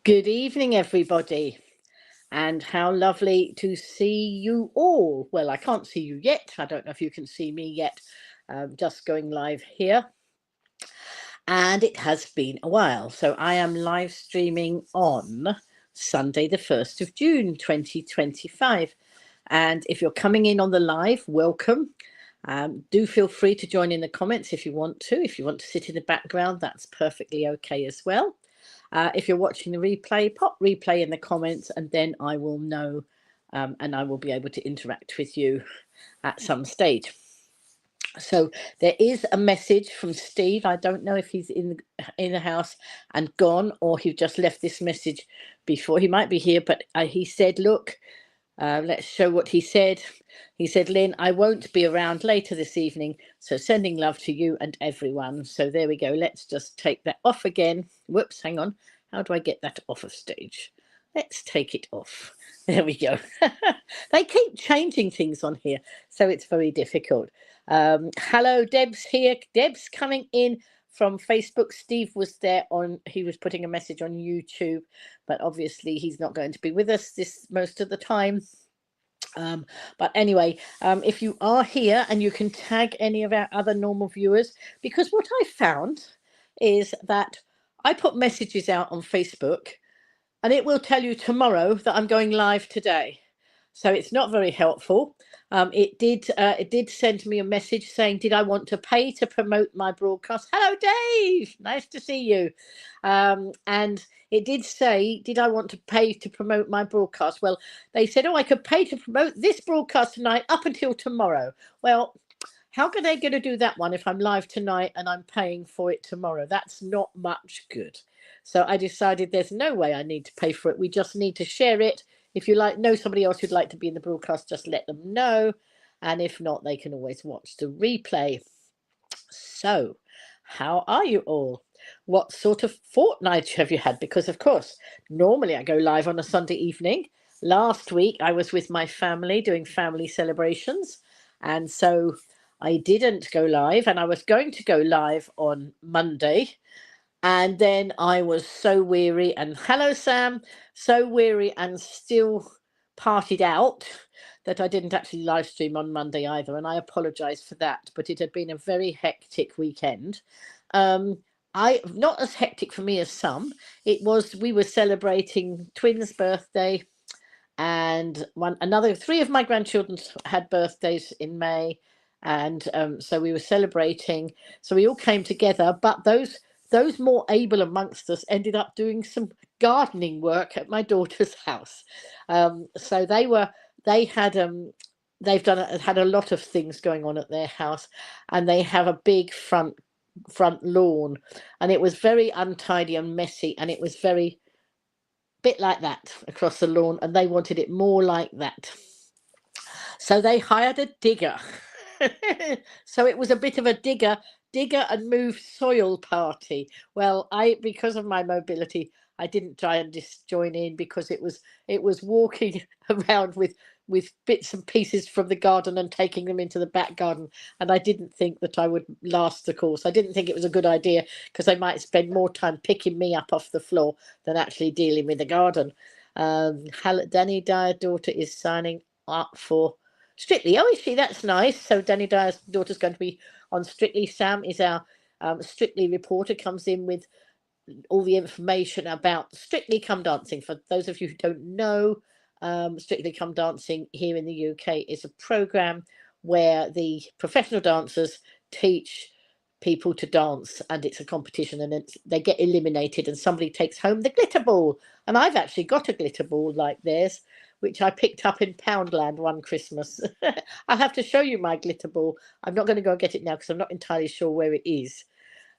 Good evening, everybody, and how lovely to see you all. Well, I can't see you yet. I don't know if you can see me yet. Just going live here, and it has been a while. So I am live streaming on Sunday, the 1st of June, 2025. And if you're coming in on the live, welcome. Do feel free to join in the comments if you want to. If you want to sit in the background, that's perfectly okay as well. If you're watching the replay, pop replay in the comments and then I will know and I will be able to interact with you at some stage. So there is a message from Steve. I don't know if he's in the house and gone, or he just left this message before. He might be here, but he said, look, let's show what he said. He said, Lynn, I won't be around later this evening, so sending love to you and everyone. So there we go. Let's just take that off again. Whoops, hang on. How do I get that off of stage? Let's take it off. There we go. They keep changing things on here, so it's very difficult. Hello, Deb's here. Deb's coming in from Facebook. Steve was there he was putting a message on YouTube, but obviously he's not going to be with us most of the time. But anyway, if you are here, and you can tag any of our other normal viewers, because what I found is that I put messages out on Facebook and it will tell you tomorrow that I'm going live today. So it's not very helpful. It did send me a message saying, did I want to pay to promote my broadcast? Hello, Dave. Nice to see you. And it did say, did I want to pay to promote my broadcast? Well, they said, oh, I could pay to promote this broadcast tonight up until tomorrow. Well, how are they going to do that one if I'm live tonight and I'm paying for it tomorrow? That's not much good. So I decided there's no way I need to pay for it. We just need to share it. If you know somebody else who'd like to be in the broadcast, just let them know. And if not, they can always watch the replay. So how are you all? What sort of fortnight have you had? Because, of course, normally I go live on a Sunday evening. Last week, I was with my family doing family celebrations. And so I didn't go live. And I was going to go live on Monday. And then I was so weary, and hello, Sam, so weary and still partied out that I didn't actually live stream on Monday either. And I apologize for that, but it had been a very hectic weekend. Not as hectic for me as some. We were celebrating twins' birthday, and three of my grandchildren had birthdays in May. And so we were celebrating. So we all came together, but those more able amongst us ended up doing some gardening work at my daughter's house. So they've had a lot of things going on at their house, and they have a big front lawn, and it was very untidy and messy, and it was very bit like that across the lawn, and they wanted it more like that. So they hired a digger. So it was a bit of a digger and move soil party. Well, because of my mobility, I didn't try and just join in, because it was walking around with bits and pieces from the garden and taking them into the back garden, and I didn't think that I would last the course. I didn't think it was a good idea, because they might spend more time picking me up off the floor than actually dealing with the garden. Danny Dyer daughter is signing up for Strictly. Oh, is she? That's nice. So Danny Dyer's daughter's going to be on Strictly. Sam is our Strictly reporter, comes in with all the information about Strictly Come Dancing. For those of you who don't know, Strictly Come Dancing here in the UK is a program where the professional dancers teach people to dance, and it's a competition, and they get eliminated and somebody takes home the glitter ball. And I've actually got a glitter ball like theirs, which I picked up in Poundland one Christmas. I'll have to show you my glitter ball. I'm not going to go and get it now, because I'm not entirely sure where it is.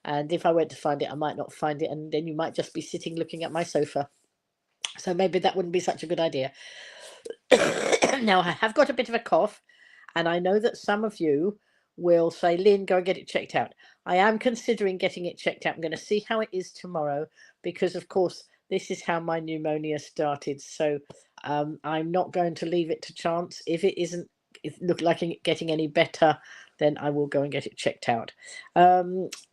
And if I went to find it, I might not find it, and then you might just be sitting looking at my sofa. So maybe that wouldn't be such a good idea. Now, I have got a bit of a cough, and I know that some of you will say, Lynn, go and get it checked out. I am considering getting it checked out. I'm going to see how it is tomorrow, because, of course, this is how my pneumonia started. So I'm not going to leave it to chance. If it look like getting any better, then I will go and get it checked out.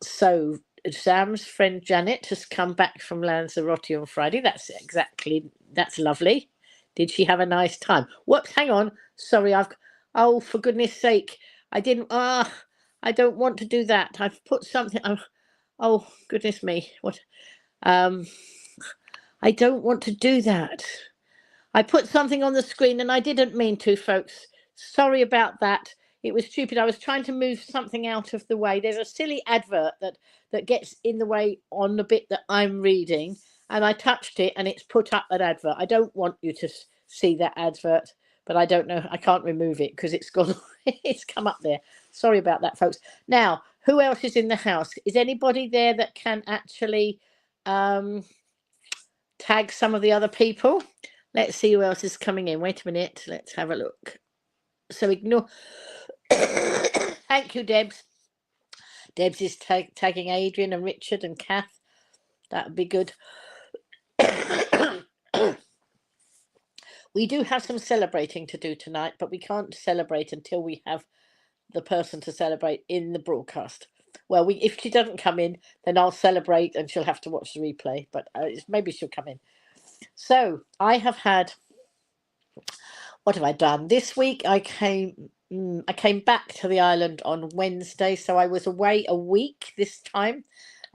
So Sam's friend Janet has come back from Lanzarote on Friday. That's lovely. Did she have a nice time? Whoops, hang on. Sorry, oh, for goodness sake. I didn't, I don't want to do that. I've put something, oh, goodness me. What? I don't want to do that. I put something on the screen and I didn't mean to, folks. Sorry about that. It was stupid. I was trying to move something out of the way. There's a silly advert that gets in the way on the bit that I'm reading, and I touched it and it's put up an advert. I don't want you to see that advert, but I don't know. I can't remove it because it's gone. It's come up there. Sorry about that, folks. Now, who else is in the house? Is anybody there that can actually tag some of the other people? Let's see who else is coming in. Wait a minute. Let's have a look. So ignore. Thank you, Debs. Debs is tagging Adrian and Richard and Kath. That would be good. We do have some celebrating to do tonight, but we can't celebrate until we have the person to celebrate in the broadcast. Well, if she doesn't come in, then I'll celebrate and she'll have to watch the replay, but maybe she'll come in. So I have had, what have I done? This week I came back to the island on Wednesday, so I was away a week this time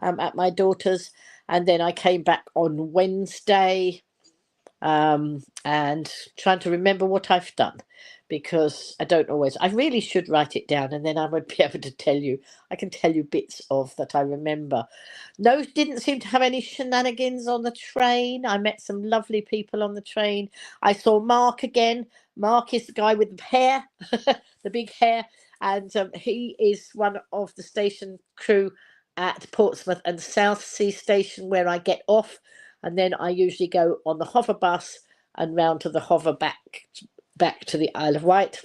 at my daughter's, and then I came back on Wednesday and trying to remember what I've done, because I don't always. I really should write it down and then I would be able to tell you. I can tell you bits of that I remember. No, didn't seem to have any shenanigans on the train. I met some lovely people on the train. I saw Mark again. Mark is the guy with the hair, the big hair, and he is one of the station crew at Portsmouth and Southsea Station, where I get off, and then I usually go on the hover bus and round to the hover back to the Isle of Wight.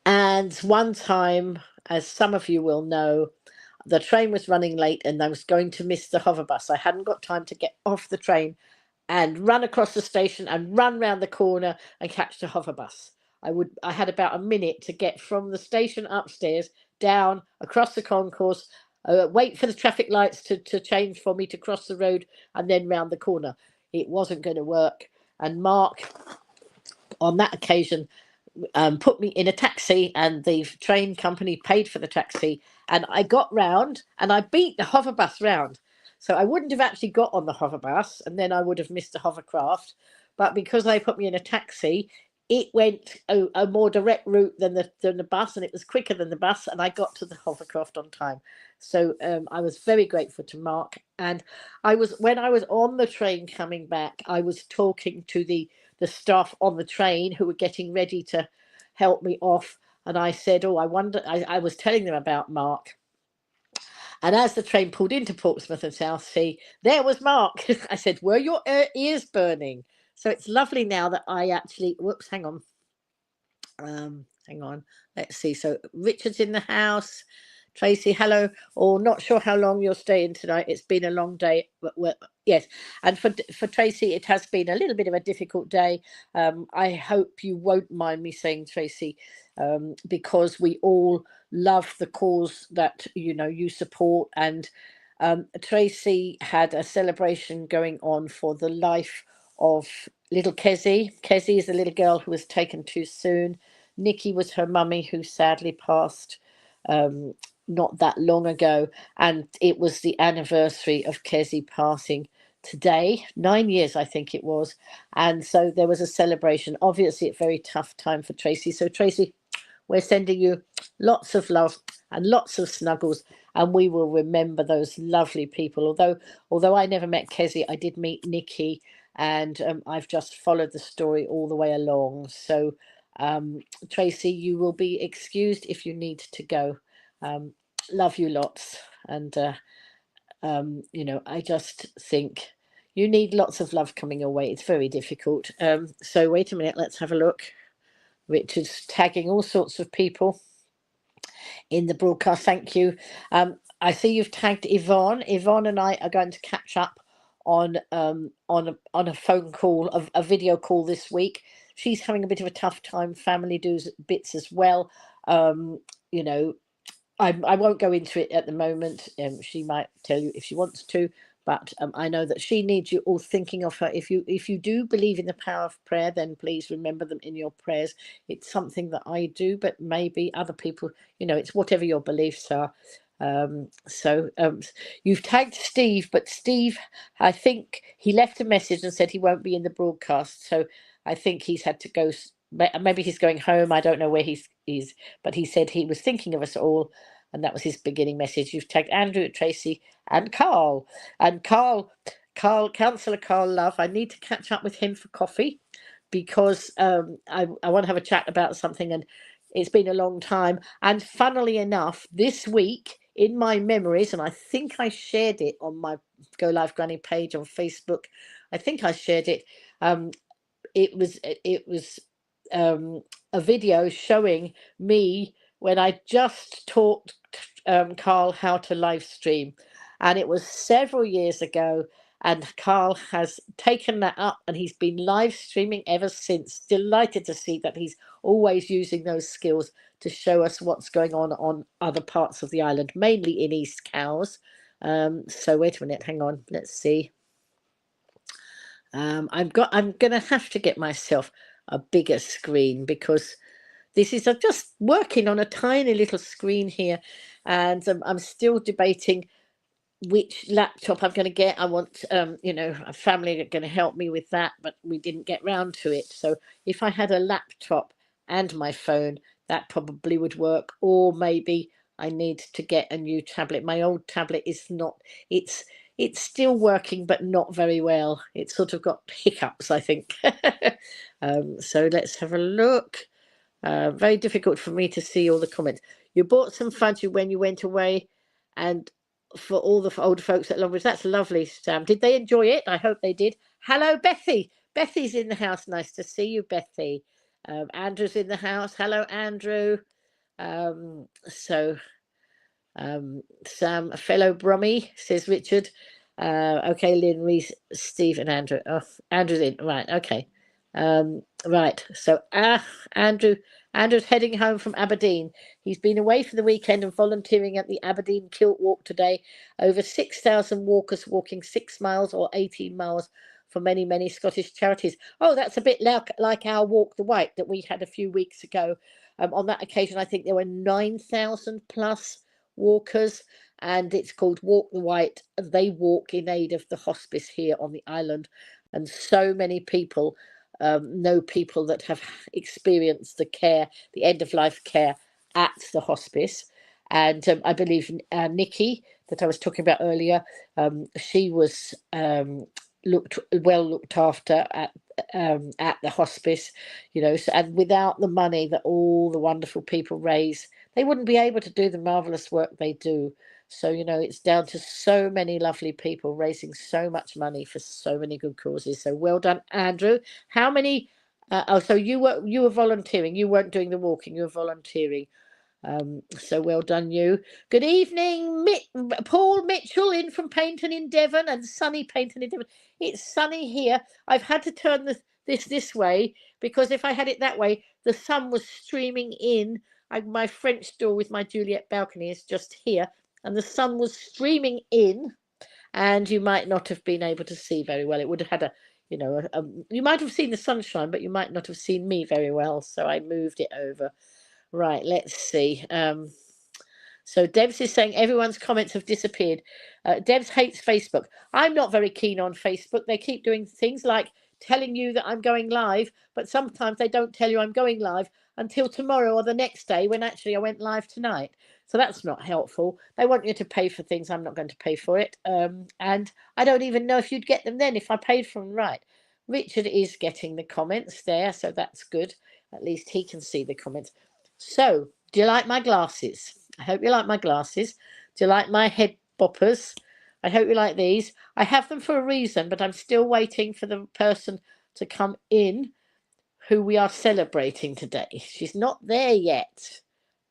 And one time, as some of you will know, the train was running late and I was going to miss the hover bus. I hadn't got time to get off the train and run across the station and run round the corner and catch the hover bus. I had about a minute to get from the station upstairs down across the concourse, wait for the traffic lights to change for me to cross the road, and then round the corner. It wasn't going to work. And Mark, on that occasion, put me in a taxi, and the train company paid for the taxi, and I got round and I beat the hover bus round. So I wouldn't have actually got on the hover bus, and then I would have missed the hovercraft. But because they put me in a taxi, it went a more direct route than the bus, and it was quicker than the bus, and I got to the hovercraft on time. So I was very grateful to Mark. And when I was on the train coming back, I was talking to the staff on the train who were getting ready to help me off, and I said, oh, I wonder, I was telling them about Mark. And as the train pulled into Portsmouth and Southsea, there was Mark. I said, were your ears burning? So it's lovely now that I actually, whoops, hang on. Hang on, let's see. So Richard's in the house. Tracy, hello. Or not sure how long you're staying tonight. It's been a long day. But yes, and for Tracy, it has been a little bit of a difficult day. I hope you won't mind me saying, Tracy, because we all love the cause that you support. And Tracy had a celebration going on for the life of little Kezzy. Kezzy is a little girl who was taken too soon. Nikki was her mummy, who sadly passed not that long ago, and it was the anniversary of Kezzy passing today, 9 years I think it was. And so there was a celebration. Obviously a very tough time for Tracy. So Tracy, we're sending you lots of love and lots of snuggles, and we will remember those lovely people. Although I never met Kezzy, I did meet Nikki, and I've just followed the story all the way along. So Tracy, you will be excused if you need to go. Love you lots. And I just think you need lots of love coming your way. It's very difficult. So wait a minute, let's have a look. Richard's tagging all sorts of people in the broadcast. Thank you. I see you've tagged Yvonne. Yvonne and I are going to catch up on a phone call, a video call this week. She's having a bit of a tough time. Family does bits as well. I won't go into it at the moment. She might tell you if she wants to, but I know that she needs you all thinking of her. If you do believe in the power of prayer, then please remember them in your prayers. It's something that I do, but maybe other people, it's whatever your beliefs are. So you've tagged Steve, but Steve, I think he left a message and said he won't be in the broadcast. So I think he's had to go. Maybe he's going home. I don't know where he's, but he said he was thinking of us all, and that was his beginning message. You've tagged Andrew, Tracy, and Carl. And Councillor Carl Love, I need to catch up with him for coffee because I want to have a chat about something, and it's been a long time. And funnily enough, this week in my memories, and I think I shared it on my Go Live Granny page on Facebook. I think I shared it. It was a video showing me when I just taught Carl how to live stream, and it was several years ago. And Carl has taken that up and he's been live streaming ever since. Delighted to see that he's always using those skills to show us what's going on other parts of the island, mainly in East Cowes. So wait a minute, hang on, let's see. I'm gonna have to get myself a bigger screen because this is just working on a tiny little screen here, and I'm still debating which laptop I'm going to get. I want, a family are going to help me with that, but we didn't get round to it. So if I had a laptop and my phone, that probably would work. Or maybe I need to get a new tablet. My old tablet is not. It's still working, but not very well. It's sort of got hiccups, I think. So let's have a look. Very difficult for me to see all the comments. You bought some fudge when you went away, and for all the older folks at Longbridge. That's lovely, Sam. Did they enjoy it? I hope they did. Hello, Bethy. Bethy's in the house. Nice to see you, Bethy. Andrew's in the house. Hello, Andrew. Sam, a fellow Brummie, says Richard. Okay, Lynn, Reese, Steve, and Andrew. Oh, Andrew's in. Right, okay. Right, so Andrew's heading home from Aberdeen. He's been away for the weekend and volunteering at the Aberdeen Kilt Walk today. Over 6,000 walkers walking 6 miles or 18 miles for many, many Scottish charities. Oh, that's a bit like our Walk the White that we had a few weeks ago. On that occasion, I think there were 9,000 plus walkers, and it's called Walk the White. They walk in aid of the hospice here on the island, and so many people know people that have experienced the end of life care at the hospice. And I believe Nikki, that I was talking about earlier, she was looked after at the hospice, so, and without the money that all the wonderful people raise, they wouldn't be able to do the marvelous work they do. So, it's down to so many lovely people raising so much money for so many good causes. So well done, Andrew. How many? So you were volunteering. You weren't doing the walking. You were volunteering. So well done, you. Good evening, Paul Mitchell in from Paynton in Devon, and sunny Paynton in Devon. It's sunny here. I've had to turn this way because if I had it that way, the sun was streaming in. My French door with my Juliet balcony is just here, and the sun was streaming in, and you might not have been able to see very well. It would have had you might have seen the sunshine, but you might not have seen me very well. So I moved it over. Right, let's see. So Debs is saying everyone's comments have disappeared. Debs hates Facebook. I'm not very keen on Facebook. They keep doing things like telling you that I'm going live, but sometimes they don't tell you I'm going live until tomorrow or the next day when actually I went live tonight. So that's not helpful. They want you to pay for things. I'm not going to pay for it. And I don't even know if you'd get them then if I paid for them right. Richard is getting the comments there, so that's good. At least he can see the comments. So, do you like my glasses? I hope you like my glasses. Do you like my head boppers? I hope you like these. I have them for a reason, but I'm still waiting for the person to come in who we are celebrating today. She's not there yet.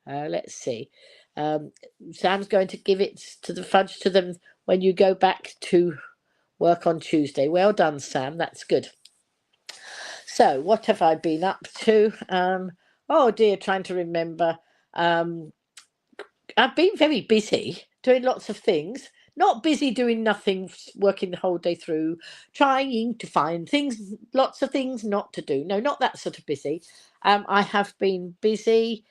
Let's see. Sam's going to give it to the fudge to them when you go back to work on Tuesday. Well done, Sam. That's good. So, what have I been up to? Oh dear, trying to remember. I've been very busy doing lots of things. Not busy doing nothing, working the whole day through, trying to find things, lots of things not to do. No, not that sort of busy. I have been busy.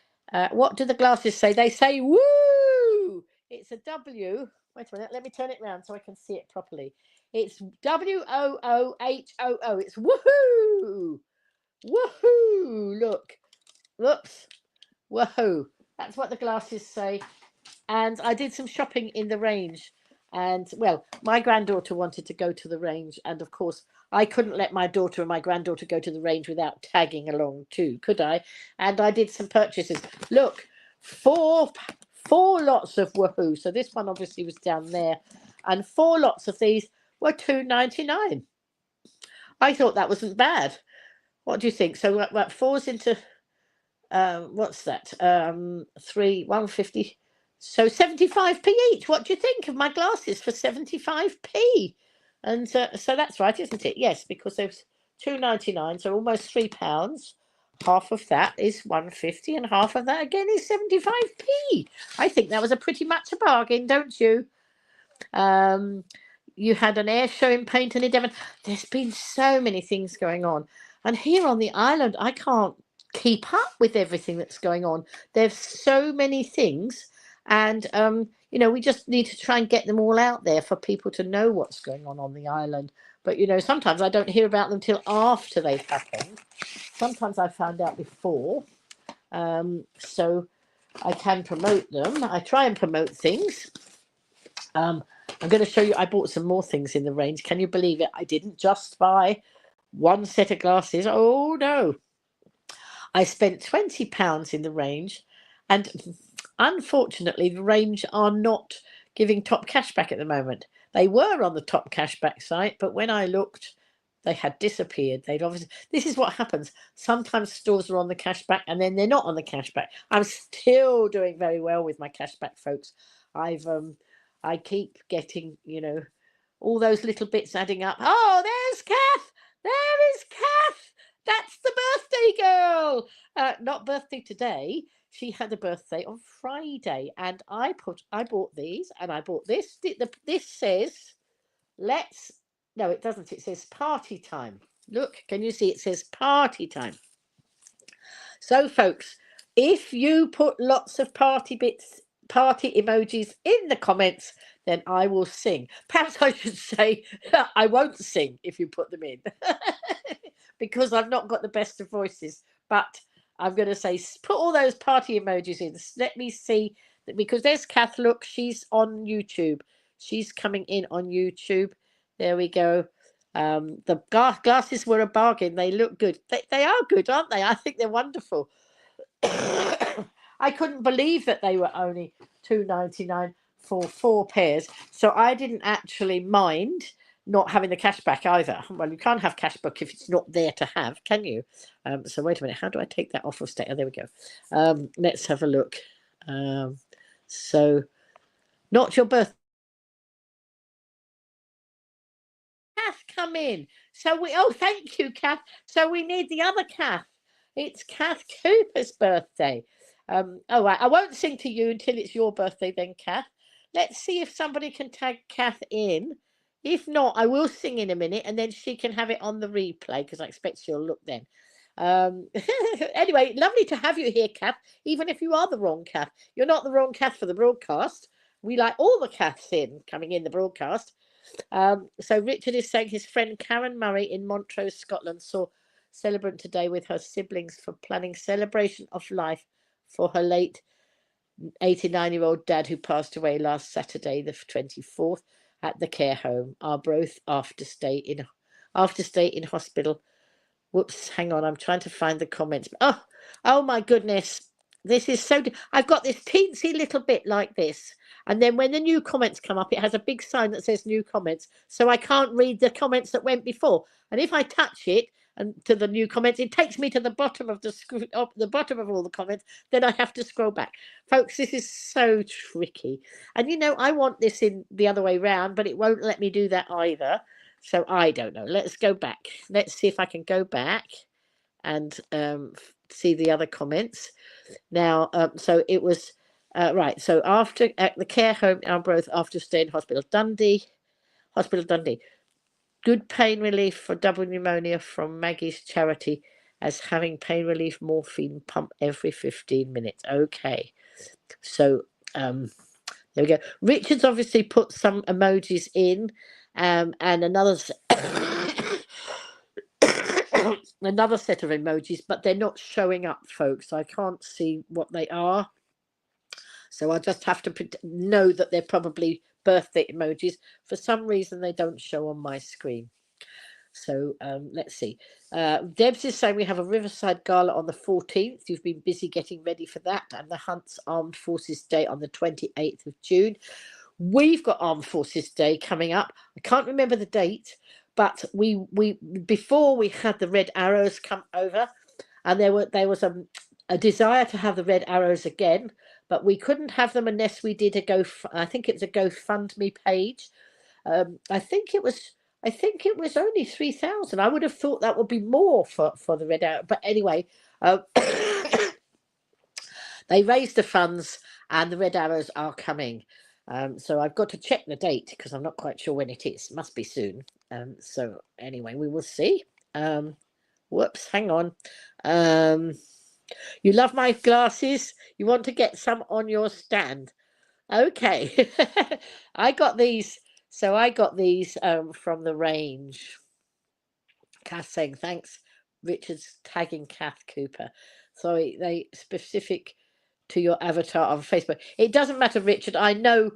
What do the glasses say? They say woo. It's a W. Wait a minute. Let me turn it round so I can see it properly. It's WOOHOO. It's woohoo. Woohoo. Look. Whoops. Woohoo. That's what the glasses say. And I did some shopping in the range. And well, my granddaughter wanted to go to the range, and of course, I couldn't let my daughter and my granddaughter go to the range without tagging along too, could I? And I did some purchases. Look, four lots of woohoo. So this one obviously was down there, and four lots of these were $2.99. I thought that wasn't bad. What do you think? So what fours into what's that? 150. So 75p each. What do you think of my glasses for 75p? And so that's right, isn't it? Yes, because there's $2.99, so almost £3. Half of that is 150, and half of that again is 75p. I think that was a pretty much a bargain, don't you? You had an air show in Painton in Devon. There's been so many things going on, and here on the island, I can't keep up with everything that's going on. There's so many things, and we just need to try and get them all out there for people to know what's going on the island. But sometimes I don't hear about them till after they've happened. Sometimes I found out before, so I can promote them. I try and promote things. I'm going to show you. I bought some more things in the range. Can you believe it? I didn't just buy one set of glasses. Oh no, I spent £20 in the range, and unfortunately the range are not giving top cashback at the moment. They were on the top cashback site, but when I looked, they had disappeared. This is what happens. Sometimes stores are on the cashback and then they're not on the cashback. I'm still doing very well with my cashback, folks. I keep getting, all those little bits adding up. Oh, there's Kath. There is Kath. That's the birthday girl. Not birthday today. She had a birthday on Friday, and I bought these, and I bought this. This says, no, it doesn't. It says party time. Look, can you see? It says party time. So, folks, if you put lots of party emojis in the comments, then I will sing. Perhaps I should say I won't sing if you put them in because I've not got the best of voices. But I'm going to say put all those party emojis in. Let me see, because there's Kath. Look, she's on YouTube. She's coming in on YouTube. There we go. The glasses were a bargain. They look good. They are good, aren't they? I think they're wonderful. I couldn't believe that they were only $2.99 for 4 pairs. So I didn't actually mind not having the cashback either. Well, you can't have cashback if it's not there to have, can you? So wait a minute. How do I take that off of state? Oh, there we go. Let's have a look. So not your birthday. Kath, come in. Thank you, Kath. So we need the other Kath. It's Kath Cooper's birthday. I won't sing to you until it's your birthday then, Kath. Let's see if somebody can tag Kath in. If not, I will sing in a minute, and then she can have it on the replay, because I expect she'll look then. Anyway, lovely to have you here, Kath, even if you are the wrong Kath. You're not the wrong Kath for the broadcast. We like all the Kaths coming in the broadcast. So Richard is saying his friend Karen Murray in Montrose, Scotland, saw celebrant today with her siblings for planning celebration of life for her late 89-year-old dad, who passed away last Saturday, the 24th, at the care home. Arbroath after stay in hospital. Whoops, hang on, I'm trying to find the comments. Oh my goodness. This is so. I've got this teensy little bit like this. And then when the new comments come up, it has a big sign that says new comments. So I can't read the comments that went before. And if I touch it and to the new comments, it takes me to the bottom of the bottom of all the comments. Then I have to scroll back. Folks, this is so tricky. And I want this in the other way round, but it won't let me do that either. So I don't know. Let's go back. Let's see if I can go back and see the other comments. Now, so it was Right, so after at the care home in Arbroath after staying in Hospital Dundee. Good pain relief for double pneumonia from Maggie's charity as having pain relief morphine pump every 15 minutes. Okay, so there we go. Richard's obviously put some emojis in, and another another set of emojis, but they're not showing up, folks. I can't see what they are, so I'll just have to know that they're probably birthday emojis. For some reason, they don't show on my screen. So let's see. Debs is saying we have a Riverside Gala on the 14th. You've been busy getting ready for that, and the Hunt's Armed Forces Day on the 28th of June. We've got Armed Forces Day coming up. I can't remember the date, but we before we had the Red Arrows come over, and there was a desire to have the Red Arrows again, but we couldn't have them unless we did I think it was a GoFundMe page. I think it was only 3,000. I would have thought that would be more for the Red Arrow, but anyway, they raised the funds, and the Red Arrows are coming. So I've got to check the date because I'm not quite sure when it is. Must be soon. So anyway, we will see. Whoops, hang on. You love my glasses. You want to get some on your stand. Okay. I got these. So I got these from the range. Kath saying thanks. Richard's tagging Kath Cooper. Sorry, they specific to your avatar on Facebook. It doesn't matter, Richard. I know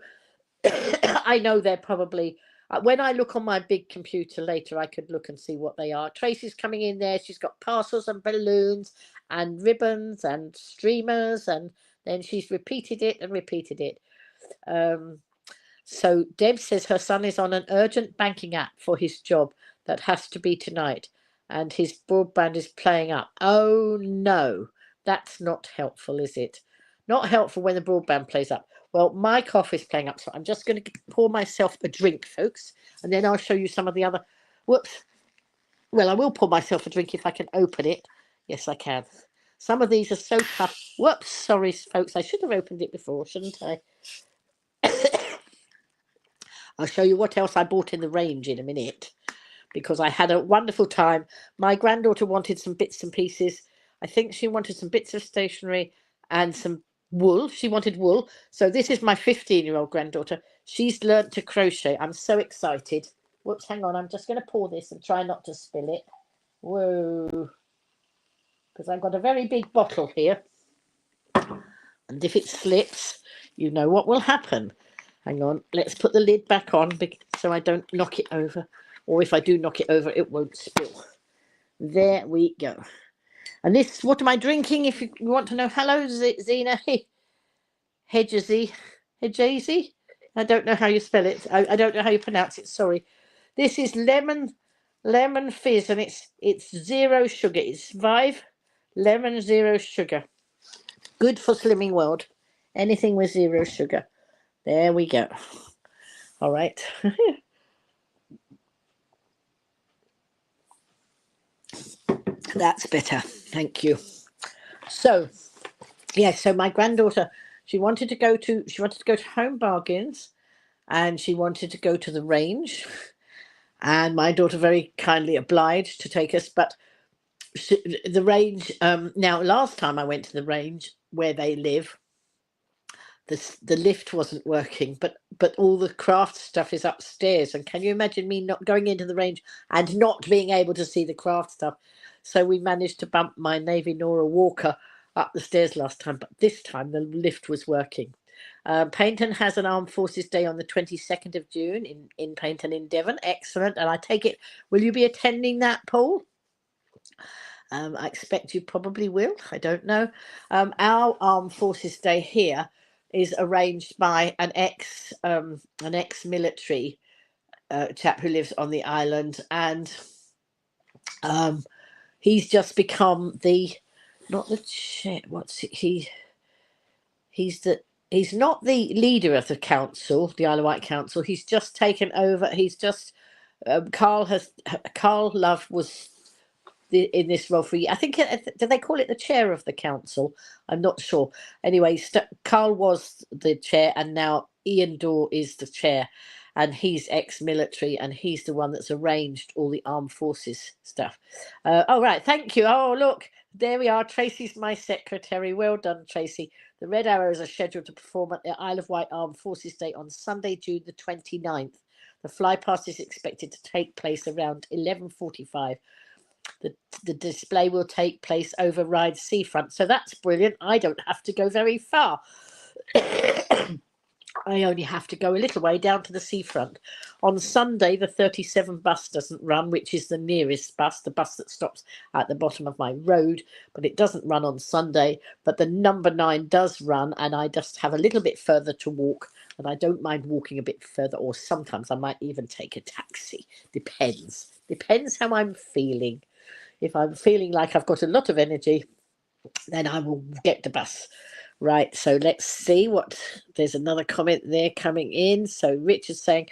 I know they're probably when I look on my big computer later, I could look and see what they are. Tracy's coming in there. She's got parcels and balloons and ribbons and streamers, and then she's repeated it and repeated it. So Deb says her son is on an urgent banking app for his job that has to be tonight, and his broadband is playing up. Oh no, that's not helpful, is it? Not helpful when the broadband plays up. Well, my cough is playing up, so I'm just going to pour myself a drink, folks, and then I'll show you some of the other. Whoops. Well, I will pour myself a drink if I can open it. Yes, I can. Some of these are so tough. Whoops, sorry, folks. I should have opened it before, shouldn't I? I'll show you what else I bought in the range in a minute, because I had a wonderful time. My granddaughter wanted some bits and pieces. I think she wanted some bits of stationery and some wool. She wanted wool. So this is my 15-year-old granddaughter. She's learnt to crochet. I'm so excited. Whoops, hang on. I'm just going to pour this and try not to spill it. Whoa. Because I've got a very big bottle here. And if it slips, you know what will happen. Hang on, let's put the lid back on so I don't knock it over. Or if I do knock it over, it won't spill. There we go. And this, what am I drinking? If you want to know, hello, Zena. Hedgesy. I don't know how you spell it. I don't know how you pronounce it. Sorry. This is lemon fizz, and it's 0 sugar. It's 5 lemon 0 sugar. Good for Slimming World. Anything with 0 sugar. There we go. All right. That's better. Thank you. So, yes, so my granddaughter, she wanted to go to Home Bargains, and she wanted to go to the range, and my daughter very kindly obliged to take us. But the range, now last time I went to the range where they live, the lift wasn't working, but all the craft stuff is upstairs, and can you imagine me not going into the range and not being able to see the craft stuff? So we managed to bump my Navy Nora Walker up the stairs last time, but this time the lift was working. Paynton has an Armed Forces Day on the 22nd of June in Paynton in Devon. Excellent. And I take it, will you be attending that, Paul? I expect you probably will. I don't know. Our Armed Forces Day here is arranged by an ex-military chap who lives on the island, and he's just become he's not the leader of the council, the Isle of Wight Council. He's just taken over. He's just Carl Love was in this role for a year. I think, do they call it the chair of the council? I'm not sure. Anyway, Carl was the chair, and now Ian Dorr is the chair, and he's ex-military, and he's the one that's arranged all the armed forces stuff. Oh, right, thank you. Oh, look, there we are. Tracy's my secretary. Well done, Tracy. The Red Arrows are scheduled to perform at the Isle of Wight Armed Forces Day on Sunday, June the 29th. The flypast is expected to take place around 11:45. The display will take place over Ryde seafront. So that's brilliant. I don't have to go very far. I only have to go a little way down to the seafront. On Sunday, the 37 bus doesn't run, which is the nearest bus, the bus that stops at the bottom of my road, but it doesn't run on Sunday. But the number 9 does run, and I just have a little bit further to walk, and I don't mind walking a bit further, or sometimes I might even take a taxi. Depends how I'm feeling. If I'm feeling like I've got a lot of energy, then I will get the bus. Right, so let's see what, there's another comment there coming in. So Richard's saying,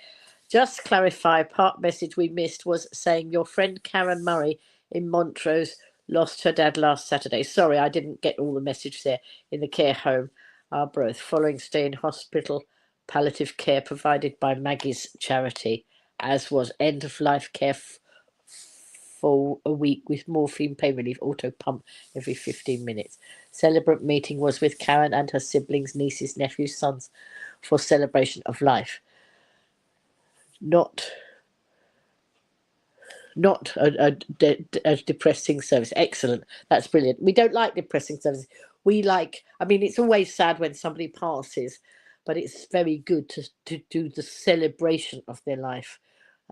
just clarify, part message we missed was saying your friend Karen Murray in Montrose lost her dad last Saturday. Sorry, I didn't get all the message there. In the care home, Arbroath, following stay in hospital, palliative care provided by Maggie's charity, as was end-of-life care for a week with morphine pain relief auto pump every 15 minutes. Celebrant meeting was with Karen and her siblings, nieces, nephews, sons for celebration of life. Not a depressing service. Excellent. That's brilliant. We don't like depressing services. We like, I mean, it's always sad when somebody passes, but it's very good to do the celebration of their life.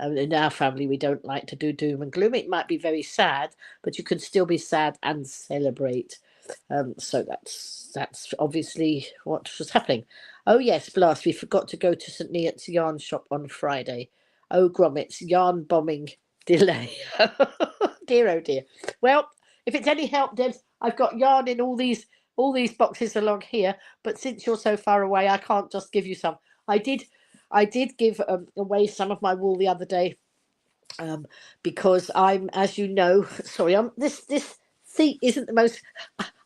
In our family, we don't like to do doom and gloom. It might be very sad, but you can still be sad and celebrate. So that's obviously what was happening. Oh yes, blast! We forgot to go to St Neots yarn shop on Friday. Oh grommets, yarn bombing delay. Dear oh dear. Well, if it's any help, Debs, I've got yarn in all these boxes along here. But since you're so far away, I can't just give you some. I did give away some of my wool the other day, because I'm, as you know, sorry, this seat isn't the most.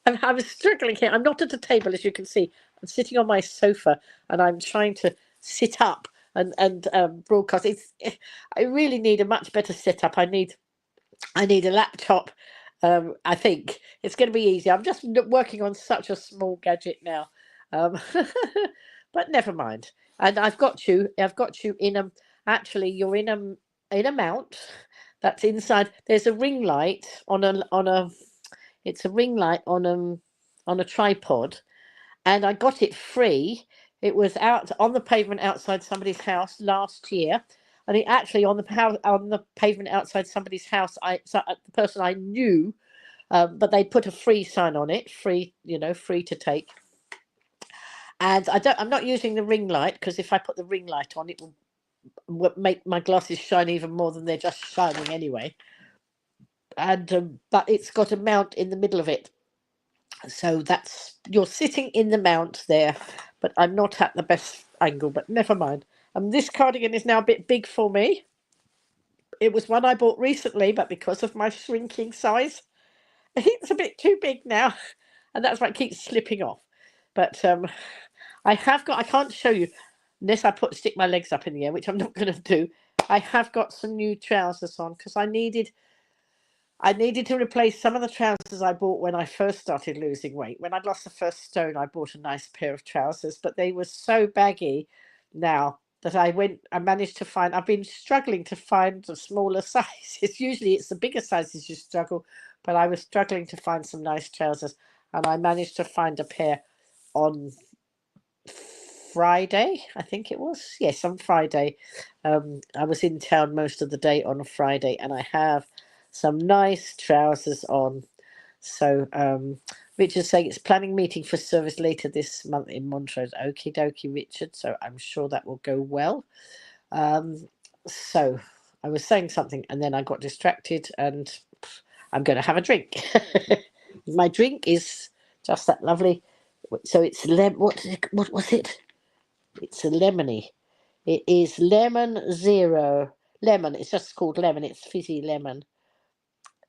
I'm struggling here. I'm not at a table, as you can see. I'm sitting on my sofa, and I'm trying to sit up and broadcast. I really need a much better setup. I need a laptop. I think it's going to be easy. I'm just working on such a small gadget now, but never mind. And I've got you in a. Actually, you're in a mount that's inside. There's a ring light on a. It's a ring light on a tripod, and I got it free. It was out on the pavement outside somebody's house last year, and it actually on the pavement outside somebody's house. The person I knew, but they put a free sign on it, free, free to take. And I'm not using the ring light, because if I put the ring light on, it will make my glasses shine even more than they're just shining anyway. And but it's got a mount in the middle of it, so you're sitting in the mount there, but I'm not at the best angle, but never mind. This cardigan is now a bit big for me. It was one I bought recently, but because of my shrinking size, it's a bit too big now, and that's why it keeps slipping off. But I can't show you unless I stick my legs up in the air, which I'm not going to do. I have got some new trousers on, because I needed to replace some of the trousers I bought when I first started losing weight. When I'd lost the first stone, I bought a nice pair of trousers, but they were so baggy now that I managed to find, I've been struggling to find the smaller sizes. Usually it's the bigger sizes you struggle, but I was struggling to find some nice trousers, and I managed to find a pair on Friday, I think it was. Yes, on Friday. I was in town most of the day on a Friday, and I have some nice trousers on. So Richard's saying it's planning meeting for service later this month in Montrose. Okie dokie, Richard. So I'm sure that will go well. So I was saying something, and then I got distracted, and I'm going to have a drink. My drink is just that lovely. So it's what was it? It's a lemony. It is lemon zero. Lemon. It's just called lemon. It's fizzy lemon.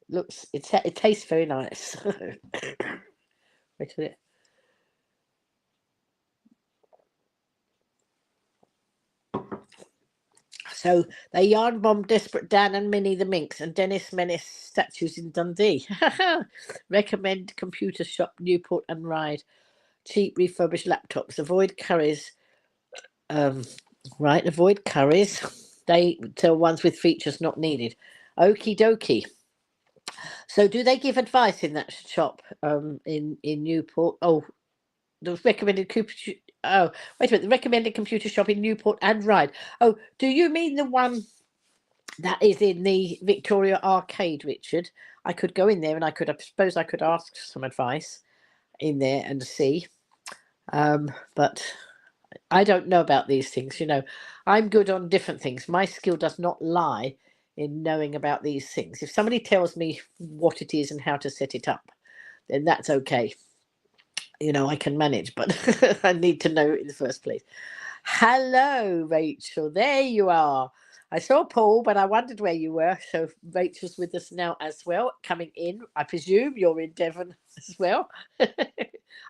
looks, it tastes very nice. Wait a minute. So they yarn bomb Desperate Dan and Minnie the Minx and Dennis Menace statues in Dundee. Recommend computer shop Newport and Ride. Cheap refurbished laptops. Avoid curries. Right, avoid curries. They tell ones with features not needed. Okie dokie. So do they give advice in that shop in Newport? Oh, the recommended computer. Oh, wait a minute. The recommended computer shop in Newport and Ride. Oh, do you mean the one that is in the Victoria Arcade, Richard? I could go in there and I suppose I could ask some advice in there and see. But I don't know about these things. I'm good on different things. My skill does not lie in knowing about these things. If somebody tells me what it is and how to set it up, then that's okay. I can manage, but I need to know in the first place. Hello, Rachel. There you are. I saw Paul, but I wondered where you were. So Rachel's with us now as well, coming in. I presume you're in Devon as well. I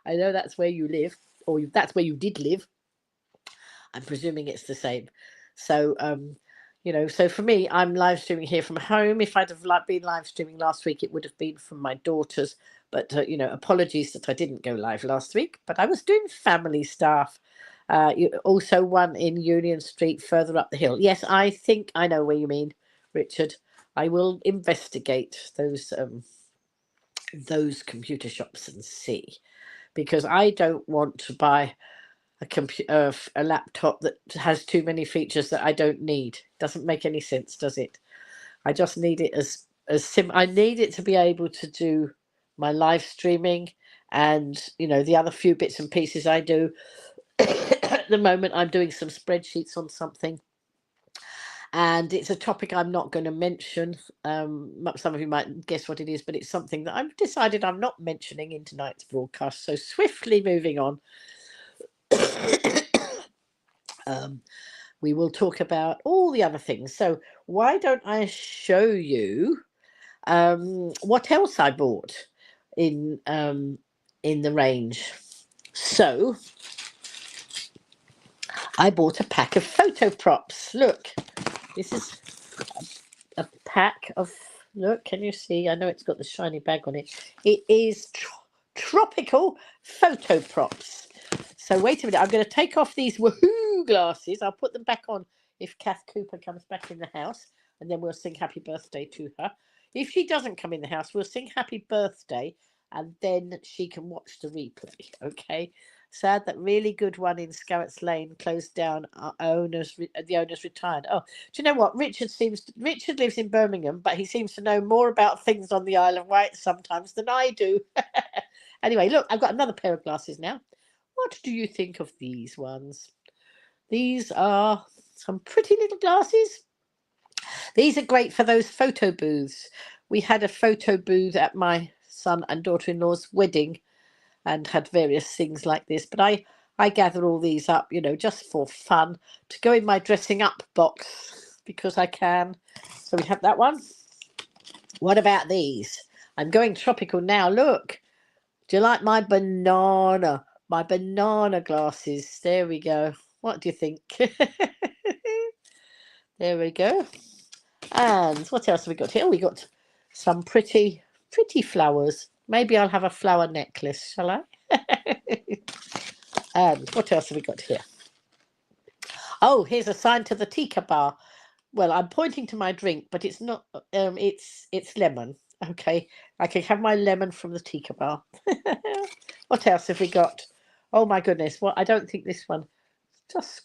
know that's where you live, or that's where you did live. I'm presuming it's the same. So, so for me, I'm live streaming here from home. If I'd have been live streaming last week, it would have been from my daughters. But, apologies that I didn't go live last week. But I was doing family stuff. Also one in Union Street further up the hill. Yes, I think I know where you mean, Richard. I will investigate those computer shops and see. Because I don't want to buy a laptop that has too many features that I don't need. Doesn't make any sense, does it? I just need it I need it to be able to do my live streaming and the other few bits and pieces I do. At the moment I'm doing some spreadsheets on something, and it's a topic I'm not going to mention. Some of you might guess what it is, but it's something that I've decided I'm not mentioning in tonight's broadcast. So swiftly moving on. We will talk about all the other things. So why don't I show you what else I bought in the range? So I bought a pack of photo props. Look, this is a pack of. Look, can you see? I know it's got the shiny bag on it. It is tropical photo props. So wait a minute, I'm going to take off these woohoo glasses. I'll put them back on if Kath Cooper comes back in the house, and then we'll sing happy birthday to her. If she doesn't come in the house, we'll sing happy birthday, and then she can watch the replay, okay? Sad that really good one in Scarrett's Lane closed down. The owners retired. Oh, do you know what? Richard lives in Birmingham, but he seems to know more about things on the Isle of Wight sometimes than I do. Anyway, look, I've got another pair of glasses now. What do you think of these ones? These are some pretty little glasses. These are great for those photo booths. We had a photo booth at my son and daughter-in-law's wedding and had various things like this. But I gather all these up, just for fun, to go in my dressing up box because I can. So we have that one. What about these? I'm going tropical now. Look. Do you like my banana? My banana glasses. There we go. What do you think? There we go. And what else have we got here? We got some pretty flowers. Maybe I'll have a flower necklace, shall I? And what else have we got here? Oh, here's a sign to the Tika bar. Well, I'm pointing to my drink, but it's not. It's lemon. Okay, I can have my lemon from the Tika bar. What else have we got? Oh my goodness! Well, I don't think this one just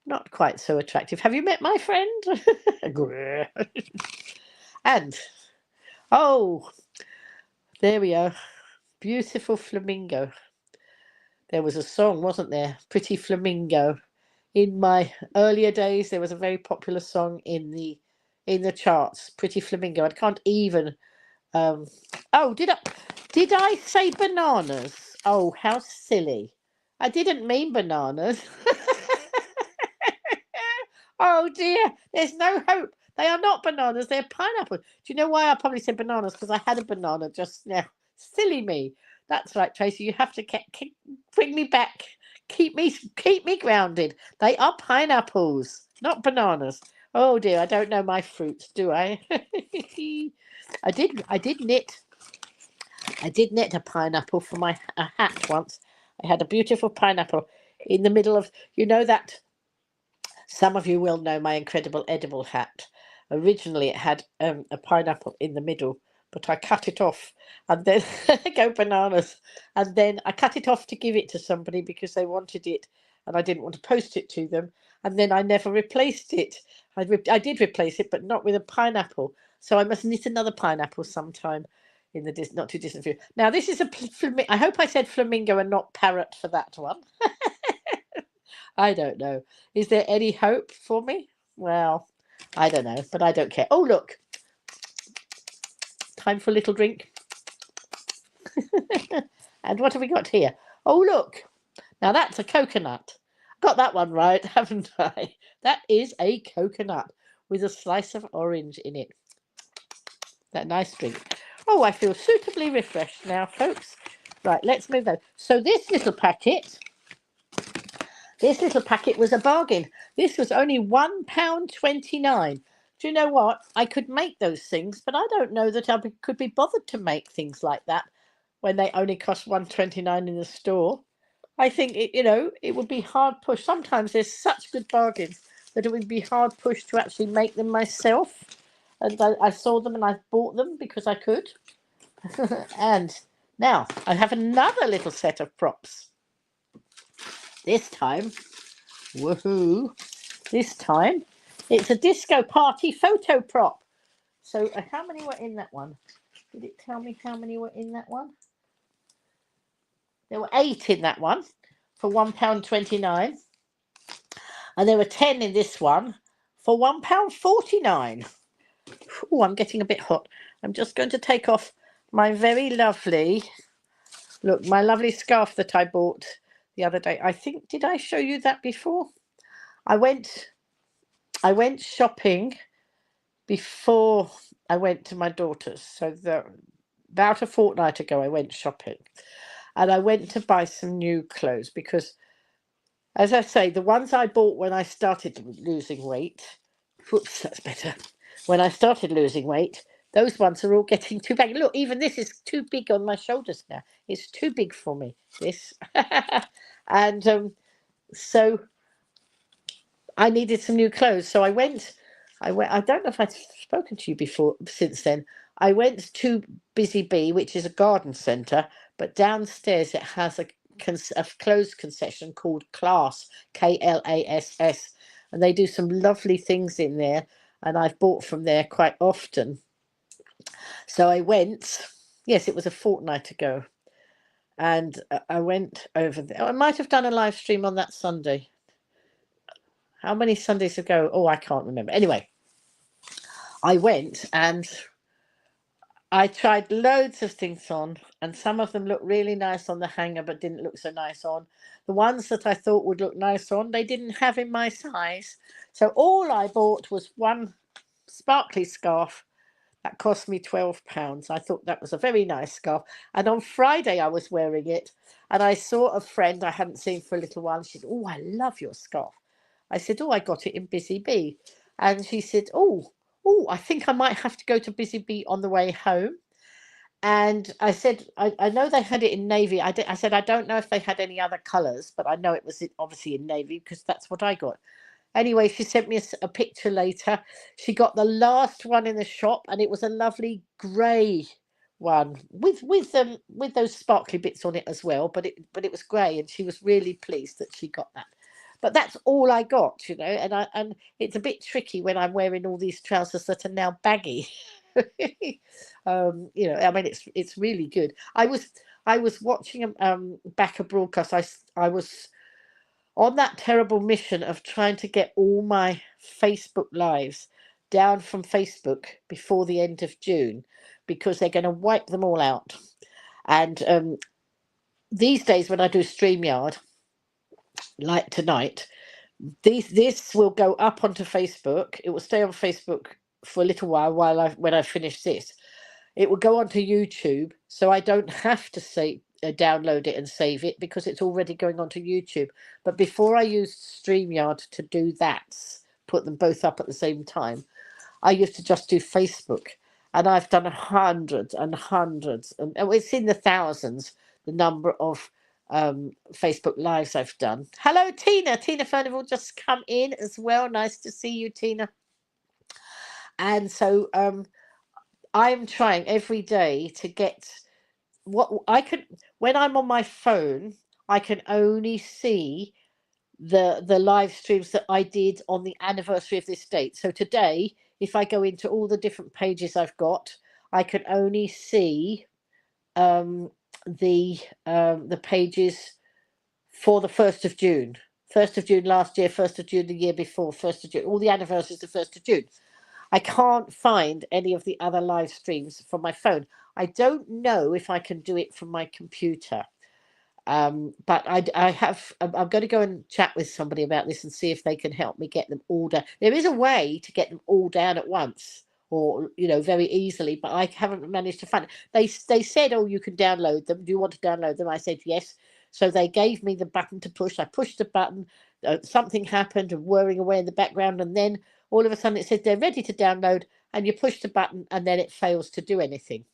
not quite so attractive. Have you met my friend? And oh, there we are. Beautiful flamingo. There was a song, wasn't there? Pretty Flamingo. In my earlier days, there was a very popular song in the charts. Pretty Flamingo. I can't even. Oh, did I say bananas? Oh, how silly! I didn't mean bananas. Oh dear, there's no hope. They are not bananas, they're pineapple. Do you know why I probably said bananas? Because I had a banana just now. Silly me. That's right, Tracy. You have to bring me back. Keep me grounded. They are pineapples, not bananas. Oh dear, I don't know my fruits, do I? I did knit. I did knit a pineapple for my a hat once. I had a beautiful pineapple in the middle of, that some of you will know my incredible edible hat. Originally, it had a pineapple in the middle, but I cut it off, and then go bananas. And then I cut it off to give it to somebody because they wanted it, and I didn't want to post it to them. And then I never replaced it. I did replace it, but not with a pineapple. So I must knit another pineapple sometime in the not too distant future. Now this is I hope I said flamingo and not parrot for that one. I don't know. Is there any hope for me? Well, I don't know, but I don't care. Oh, look. Time for a little drink. And what have we got here? Oh, look. Now that's a coconut. Got that one right, haven't I? That is a coconut with a slice of orange in it. That nice drink. Oh, I feel suitably refreshed now, folks. Right, let's move on. So this little packet was a bargain. This was only £1.29. Do you know what? I could make those things, but I don't know that could be bothered to make things like that when they only cost £1.29 in the store. I think it would be hard push. Sometimes there's such good bargains that it would be hard push to actually make them myself. And I saw them and I bought them because I could. And now I have another little set of props. This time, woohoo! This time, it's a disco party photo prop. So how many were in that one? Did it tell me how many were in that one? There were 8 in that one for £1.29. And there were 10 in this one for £1.49. Oh, I'm getting a bit hot. I'm just going to take off my very lovely, my lovely scarf that I bought the other day. I think, did I show you that before? I went shopping before I went to my daughter's. So about a fortnight ago, I went shopping. And I went to buy some new clothes because, as I say, the ones I bought when I started losing weight, whoops, that's better. When I started losing weight, those ones are all getting too big. Look, even this is too big on my shoulders now. It's too big for me, this. And so I needed some new clothes. So I went, I don't know if I've spoken to you before since then. I went to Busy Bee, which is a garden centre, but downstairs it has a clothes concession called Class, Klass, and they do some lovely things in there, and I've bought from there quite often. So I went, yes, it was a fortnight ago, and I went over there. I might have done a live stream on that Sunday. How many Sundays ago? Oh, I can't remember. Anyway, I went and I tried loads of things on, and some of them looked really nice on the hanger but didn't look so nice on. The ones that I thought would look nice on, they didn't have in my size. So all I bought was one sparkly scarf that cost me £12. I thought that was a very nice scarf. And on Friday I was wearing it, and I saw a friend I hadn't seen for a little while. She said, "Oh, I love your scarf." I said, "Oh, I got it in Busy Bee." And she said, "Oh, I think I might have to go to Busy Bee on the way home." And I said, I know they had it in navy. I said, I don't know if they had any other colours, but I know it was obviously in navy because that's what I got. Anyway, she sent me a picture later. She got the last one in the shop, and it was a lovely grey one with those sparkly bits on it as well. But it was grey, and she was really pleased that she got that. But that's all I got, and it's a bit tricky when I'm wearing all these trousers that are now baggy. I mean, it's really good. I was watching back a broadcast. I was on that terrible mission of trying to get all my Facebook lives down from Facebook before the end of June, because they're going to wipe them all out. And these days when I do StreamYard, like tonight, this will go up onto Facebook. It will stay on Facebook for a little while when I finish this. It will go onto YouTube, so I don't have to say download it and save it because it's already going onto YouTube. But before I used StreamYard to do that, put them both up at the same time, I used to just do Facebook, and I've done hundreds and hundreds, and it's in the thousands, the number of Facebook lives I've done. Hello, Tina. Tina Furnival just come in as well. Nice to see you, Tina. And so I'm trying every day to get what I could. When I'm on my phone, I can only see the live streams that I did on the anniversary of this date. So today, if I go into all the different pages I've got, I can only see the pages for the 1st of June. 1st of June last year, 1st of June the year before, 1st of June, all the anniversaries the 1st of June. I can't find any of the other live streams from my phone. I don't know if I can do it from my computer. But I'm going to go and chat with somebody about this and see if they can help me get them all down. There is a way to get them all down at once, or very easily, but I haven't managed to find it. They said, oh, you can download them. Do you want to download them? I said yes. So they gave me the button to push. I pushed the button. Something happened, and whirring away in the background, and then all of a sudden it said they're ready to download, and you push the button, and then it fails to do anything.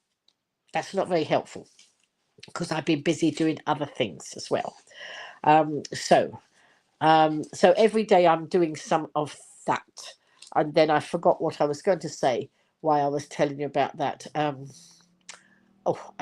That's not very helpful, because I've been busy doing other things as well. So every day I'm doing some of that. And then I forgot what I was going to say, why I was telling you about that. I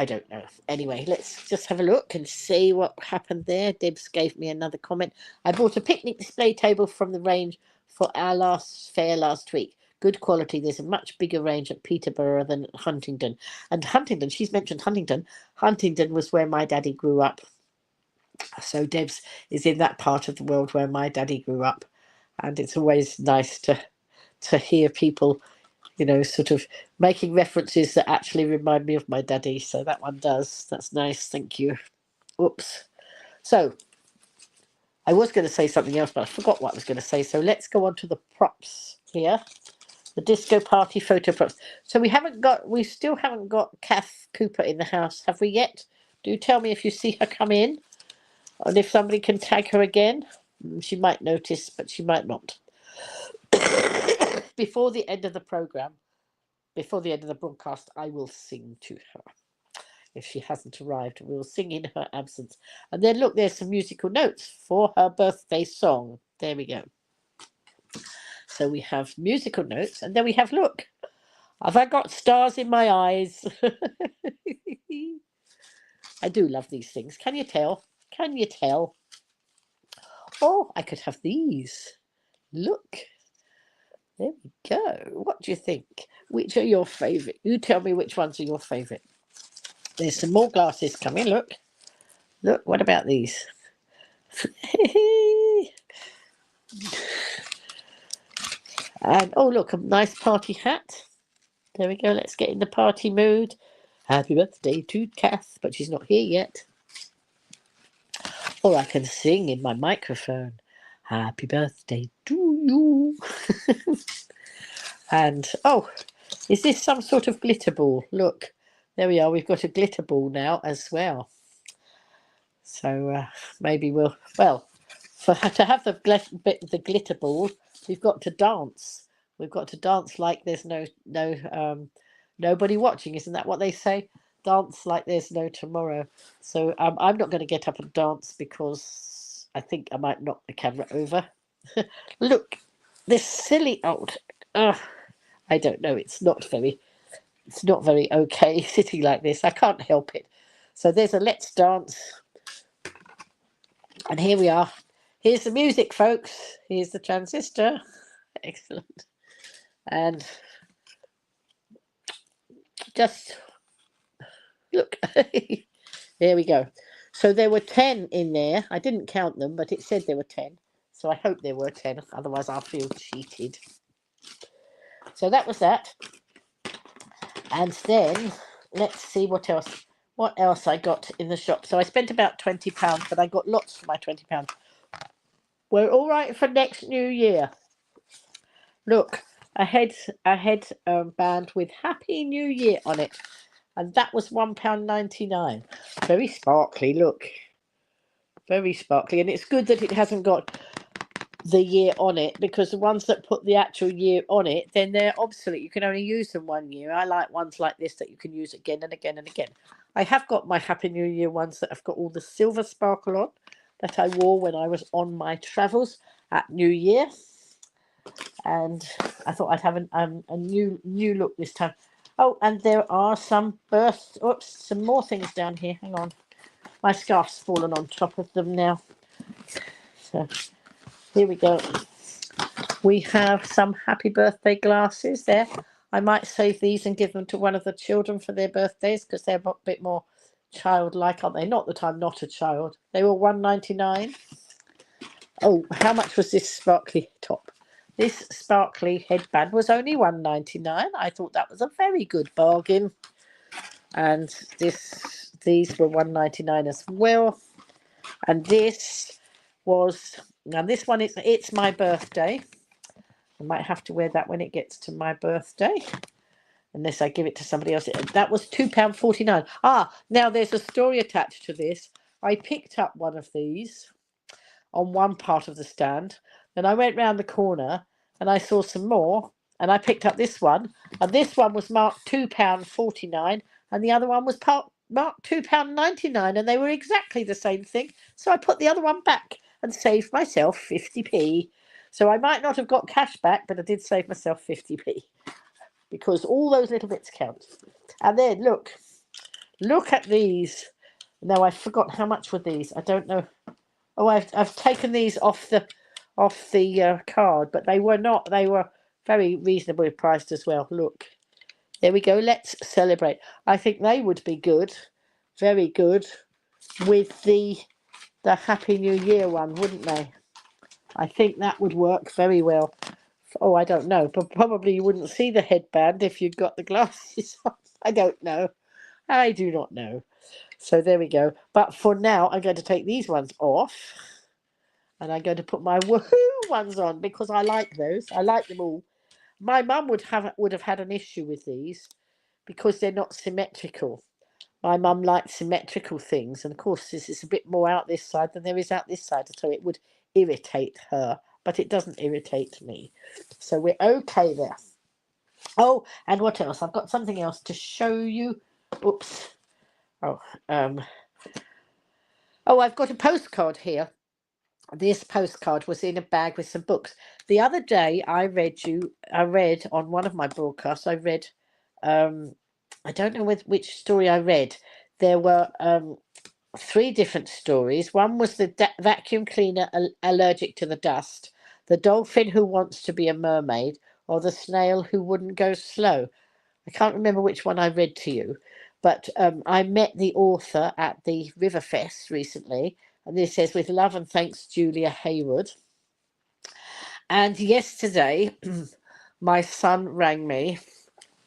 don't know. Anyway, let's just have a look and see what happened there. Debs gave me another comment. I bought a picnic display table from the range for our last fair last week. Good quality. There's a much bigger range at Peterborough than at Huntingdon. And Huntingdon, she's mentioned Huntingdon. Huntingdon was where my daddy grew up. So Debs is in that part of the world where my daddy grew up. And it's always nice to hear people, sort of making references that actually remind me of my daddy. So that one does. That's nice. Thank you. Oops. So I was going to say something else, but I forgot what I was going to say. So let's go on to the props here. The disco party photo props. So we still haven't got Kath Cooper in the house, have we yet? Do tell me if you see her come in, and if somebody can tag her again. She might notice, but she might not. Before the end of the program, before the end of the broadcast, I will sing to her. If she hasn't arrived, we'll sing in her absence. And then look, there's some musical notes for her birthday song. There we go. So we have musical notes, and then we have, look, have I got stars in my eyes? I do love these things. Can you tell? Can you tell? Oh, I could have these. Look. There we go. What do you think? Which are your favourite? You tell me which ones are your favourite. There's some more glasses coming. Look. Look, what about these? And, oh, look, a nice party hat. There we go. Let's get in the party mood. Happy birthday to Kath, but she's not here yet. Or I can sing in my microphone. Happy birthday to you. And, oh, is this some sort of glitter ball? Look, there we are. We've got a glitter ball now as well. So maybe to have the glitter ball, we've got to dance. We've got to dance like there's nobody watching. Isn't that what they say? Dance like there's no tomorrow. So I'm not going to get up and dance because I think I might knock the camera over. Look, this silly old. I don't know. It's not very okay sitting like this. I can't help it. So there's a let's dance. And here we are. Here's the music, folks. Here's the transistor. Excellent. And just look. There we go. So there were 10 in there. I didn't count them, but it said there were 10. So I hope there were 10. Otherwise, I'll feel cheated. So that was that. And then let's see what else I got in the shop. So I spent about £20, but I got lots for my £20. We're all right for next New Year. Look, a headband with Happy New Year on it, and that was £1.99. Very sparkly, look, very sparkly, and it's good that it hasn't got the year on it, because the ones that put the actual year on it, then they're obsolete. You can only use them 1 year. I like ones like this that you can use again and again and again. I have got my Happy New Year ones that have got all the silver sparkle on, that I wore when I was on my travels at New Year, and I thought I'd have a new look this time. Oh, and there are some some more things down here. Hang on, my scarf's fallen on top of them now. So here we go. We have some happy birthday glasses there. I might save these and give them to one of the children for their birthdays, because they're a bit more childlike, aren't they? Not that I'm not a child. They were £1.99. Oh, how much was this sparkly top? This sparkly headband was only £1.99. I thought that was a very good bargain. And these were £1.99 as well. And this was, now this one is, it's my birthday. I might have to wear that when it gets to my birthday, unless I give it to somebody else. That was £2.49. Ah, now there's a story attached to this. I picked up one of these on one part of the stand, then I went round the corner and I saw some more, and I picked up this one, and this one was marked £2.49, and the other one was marked £2.99, and they were exactly the same thing. So I put the other one back and saved myself 50p. So I might not have got cash back, but I did save myself 50p, because all those little bits count. And then look at these. Now I forgot how much were these. I don't know. Oh, I've taken these off the card, but they were not. They were very reasonably priced as well. Look, there we go. Let's celebrate. I think they would be good, very good, with the Happy New Year one, wouldn't they? I think that would work very well. Oh, I don't know, but probably you wouldn't see the headband if you'd got the glasses on. I don't know. I do not know. So there we go. But for now, I'm going to take these ones off, and I'm going to put my Woohoo ones on, because I like those. I like them all. My mum would have had an issue with these, because they're not symmetrical. My mum likes symmetrical things, and of course this is a bit more out this side than there is out this side, so it would irritate her, but it doesn't irritate me. So we're okay there. Oh, and what else? I've got something else to show you. Oops. Oh, I've got a postcard here. This postcard was in a bag with some books. The other day I read on one of my broadcasts, I read, I don't know which story I read. There were 3 different stories. One was the vacuum cleaner allergic to the dust, the dolphin who wants to be a mermaid, or the snail who wouldn't go slow. I can't remember which one I read to you, but I met the author at the Riverfest recently, and this says, "With love and thanks, Julia Hayward." And yesterday, my son rang me,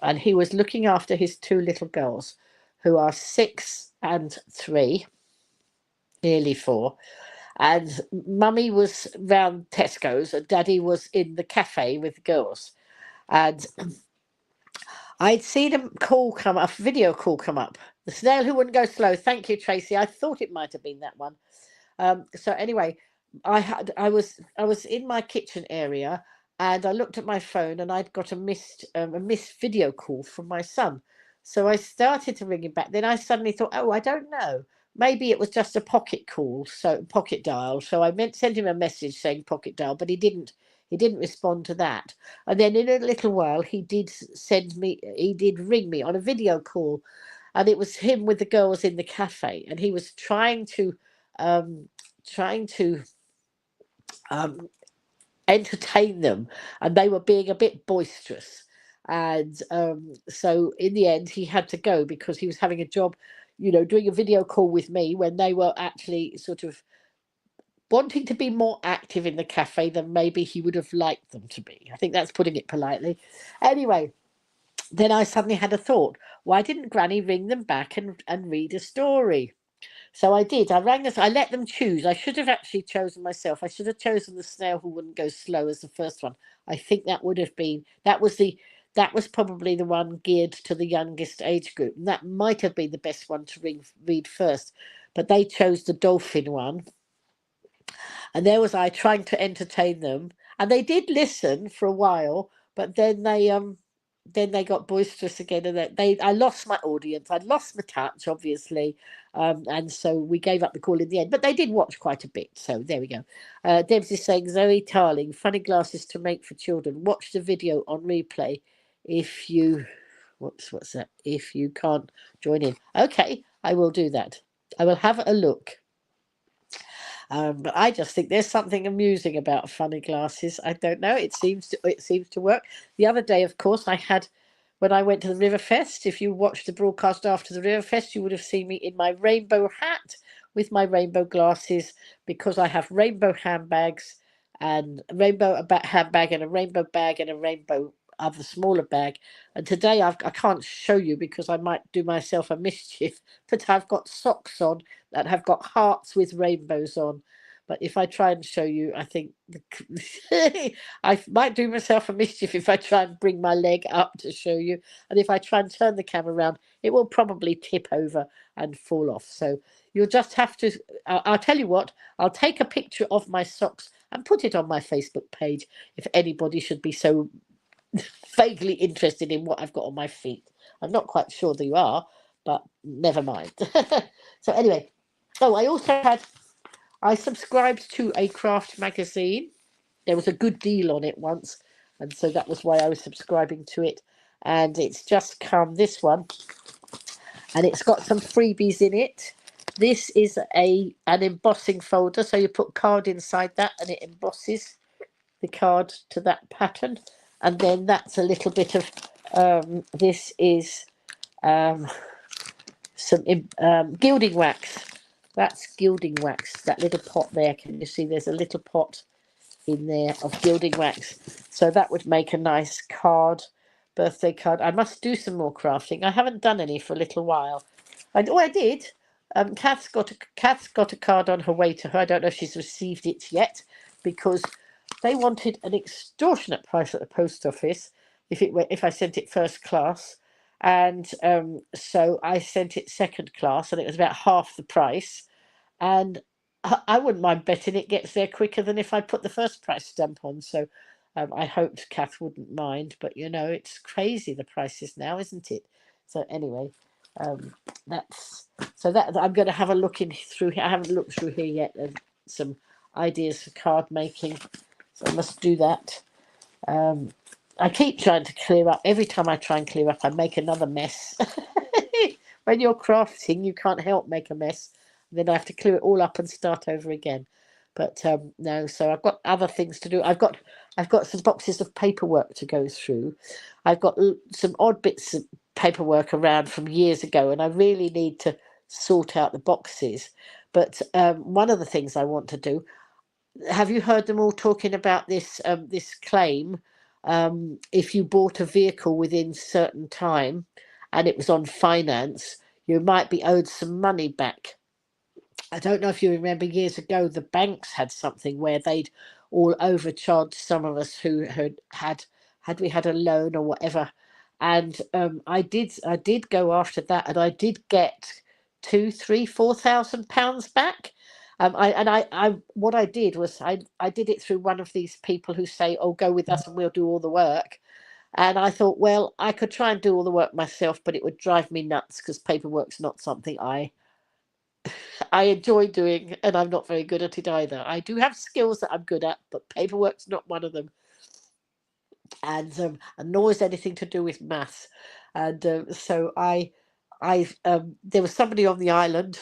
and he was looking after his 2 little girls, who are 6 and 3, nearly 4. And Mummy was round Tesco's, and Daddy was in the cafe with the girls. And I'd seen a video call come up. The snail who wouldn't go slow. Thank you, Tracy. I thought it might have been that one. So anyway, I was in my kitchen area, and I looked at my phone, and I'd got a missed video call from my son. So I started to ring him back. Then I suddenly thought, oh, I don't know. Maybe it was just a pocket call, so pocket dial. So I sent him a message saying pocket dial, but he didn't respond to that. And then in a little while, he did ring me on a video call, and it was him with the girls in the cafe, and he was trying to entertain them, and they were being a bit boisterous. And so in the end, he had to go, because he was having a job, doing a video call with me when they were actually sort of wanting to be more active in the cafe than maybe he would have liked them to be. I think that's putting it politely. Anyway, then I suddenly had a thought. Why didn't Granny ring them back and read a story? So I did. I rang us. I let them choose. I should have actually chosen myself. I should have chosen the snail who wouldn't go slow as the first one. I think that would have been that was probably the one geared to the youngest age group. And that might have been the best one to read first. But they chose the dolphin one. And there was I trying to entertain them. And they did listen for a while, but then they got boisterous again, and I lost my audience. I'd lost my touch, obviously, and so we gave up the call in the end. But they did watch quite a bit, so there we go. Debs is saying, Zoe Tarling, funny glasses to make for children. Watch the video on replay if you, what's that? If you can't join in, okay, I will do that. I will have a look. But I just think there's something amusing about funny glasses. I don't know. It seems to work. The other day, of course, when I went to the Riverfest. If you watched the broadcast after the Riverfest, you would have seen me in my rainbow hat with my rainbow glasses, because I have rainbow handbags and a rainbow handbag and a rainbow bag and a rainbow other smaller bag. And today I can't show you because I might do myself a mischief, but I've got socks on that have got hearts with rainbows on. But if I try and show you, I think I might do myself a mischief if I try and bring my leg up to show you. And if I try and turn the camera around, it will probably tip over and fall off. So you'll just have to, I'll tell you what, I'll take a picture of my socks and put it on my Facebook page if anybody should be so vaguely interested in what I've got on my feet. I'm not quite sure that you are, but never mind. So anyway, I subscribed to a craft magazine. There was a good deal on it once, and so that was why I was subscribing to it. And it's just come, this one, and it's got some freebies in it. This is an embossing folder, so you put card inside that and it embosses the card to that pattern. And then that's a little bit of this is some gilding wax. That's gilding wax, that little pot there. Can you see there's a little pot in there of gilding wax? So that would make a nice birthday card. I must do some more crafting. I haven't done any for a little while. I did. Kath's got a card on her way to her. I don't know if she's received it yet, because they wanted an extortionate price at the post office if I sent it first class. And so I sent it second class, and it was about half the price. And I wouldn't mind betting it gets there quicker than if I put the first price stamp on. So I hoped Kath wouldn't mind, but it's crazy the prices now, isn't it? So anyway, that's that I'm going to have a look in through here. I haven't looked through here yet, and some ideas for card making. So I must do that. I keep trying to clear up. Every time I try and clear up, I make another mess. When you're crafting, you can't help make a mess. Then I have to clear it all up and start over again. But no, so I've got other things to do. I've got some boxes of paperwork to go through. I've got some odd bits of paperwork around from years ago, and I really need to sort out the boxes. But one of the things I want to do, have you heard them all talking about this claim? If you bought a vehicle within certain time and it was on finance, you might be owed some money back. I don't know if you remember years ago, the banks had something where they'd all overcharged some of us who had we had a loan or whatever. And I did go after that, and I did get 2, 3, 4,000 pounds back. I what I did was I did it through one of these people who say, "Oh, go with us and we'll do all the work." And I thought, well, I could try and do all the work myself, but it would drive me nuts because paperwork's not something I enjoy doing, and I'm not very good at it either. I do have skills that I'm good at, but paperwork's not one of them. And nor is anything to do with maths. And so there was somebody on the island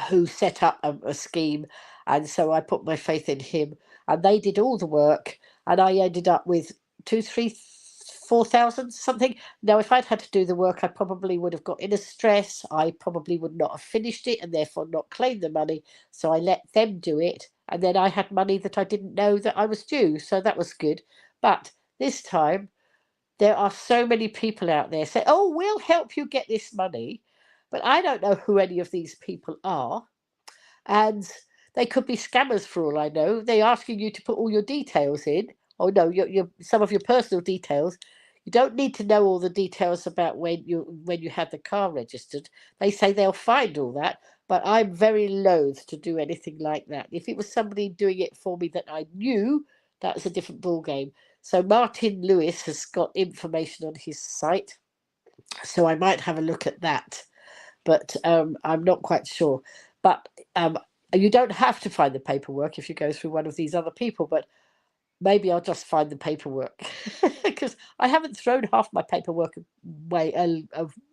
who set up a scheme, and so I put my faith in him, and they did all the work, and I ended up with 2, 3, 4,000 something. Now, if I'd had to do the work, I probably would have got in a stress. I probably would not have finished it and therefore not claimed the money. So I let them do it, and then I had money that I didn't know that I was due. So that was good. But this time, there are so many people out there say, "Oh, we'll help you get this money." But I don't know who any of these people are. And they could be scammers for all I know. They're asking you to put all your details in. Oh no, some of your personal details. You don't need to know all the details about when you had the car registered. They say they'll find all that, but I'm very loath to do anything like that. If it was somebody doing it for me that I knew, that's a different ball game. So Martin Lewis has got information on his site, so I might have a look at that, but I'm not quite sure. But you don't have to find the paperwork if you go through one of these other people, but maybe I'll just find the paperwork because I haven't thrown half my paperwork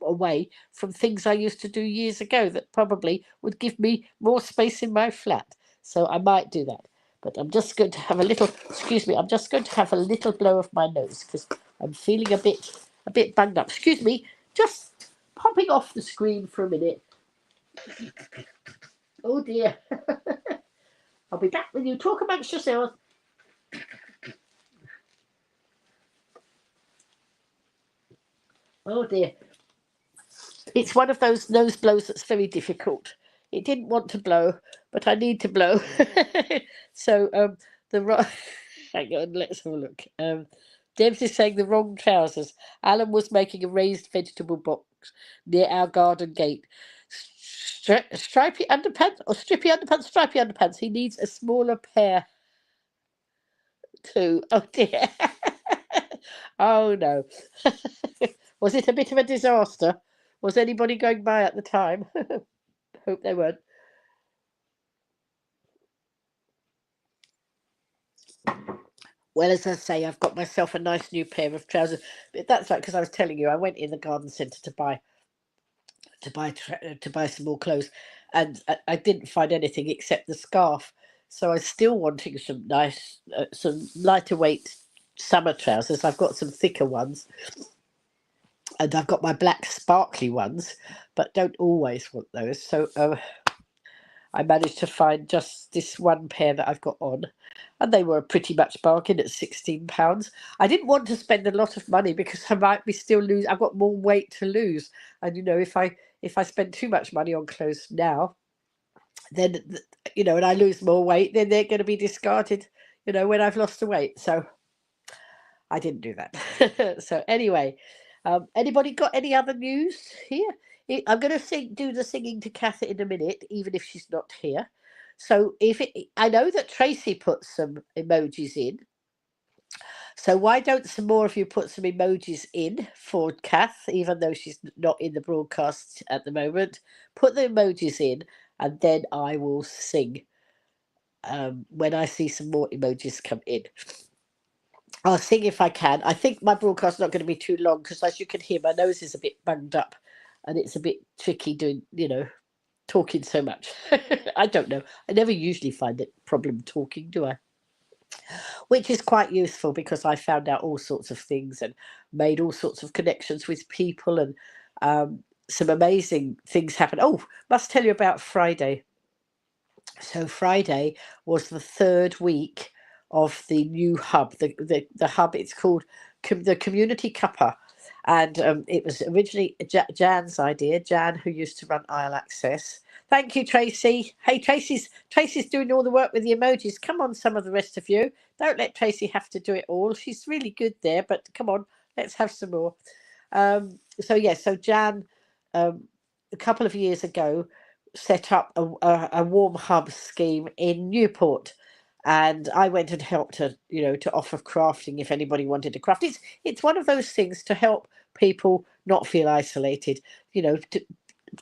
away from things I used to do years ago that probably would give me more space in my flat. So I might do that. But I'm just going to have a little, excuse me, I'm just going to have a little blow of my nose because I'm feeling a bit bunged up. Excuse me, just popping off the screen for a minute. Oh dear. I'll be back with you. Talk amongst yourselves. Oh dear. It's one of those nose blows that's very difficult. It didn't want to blow, but I need to blow. So hang on, let's have a look. Debs is saying the wrong trousers. Alan was making a raised vegetable box near our garden gate. Stripy underpants or stripy underpants? Stripy underpants. He needs a smaller pair too. Oh dear. Oh no. Was it a bit of a disaster? Was anybody going by at the time? Hope they weren't. Well, as I say, I've got myself a nice new pair of trousers. But that's right, because I was telling you, I went in the garden centre to buy some more clothes, and I didn't find anything except the scarf. So I'm still wanting some nice, some lighter weight summer trousers. I've got some thicker ones, and I've got my black sparkly ones, but don't always want those. So I managed to find just this one pair that I've got on, and they were pretty much bargain at £16. I didn't want to spend a lot of money because I might be still lose. I've got more weight to lose, and if I spend too much money on clothes now, then and I lose more weight, then they're going to be discarded. When I've lost the weight. So I didn't do that. So anyway, anybody got any other news here? I'm going to do the singing to Kath in a minute, even if she's not here. So I know that Tracy put some emojis in. So why don't some more of you put some emojis in for Kath, even though she's not in the broadcast at the moment? Put the emojis in, and then I will sing when I see some more emojis come in. I'll sing if I can. I think my broadcast's not going to be too long because, as you can hear, my nose is a bit bunged up, and it's a bit tricky doing, talking so much. I don't know. I never usually find it problem talking, do I? Which is quite useful because I found out all sorts of things and made all sorts of connections with people, and some amazing things happen. Oh, must tell you about Friday. So Friday was the third week of the new hub. The hub, it's called the Community Cuppa, and it was originally Jan's idea. Jan, who used to run Isle Access. Thank you, Tracy. Hey, Tracy's doing all the work with the emojis. Come on, some of the rest of you. Don't let Tracy have to do it all. She's really good there, but come on, let's have some more. So Jan, a couple of years ago, set up a warm hub scheme in Newport, and I went and helped her, to offer crafting if anybody wanted to craft. It's one of those things to help people not feel isolated.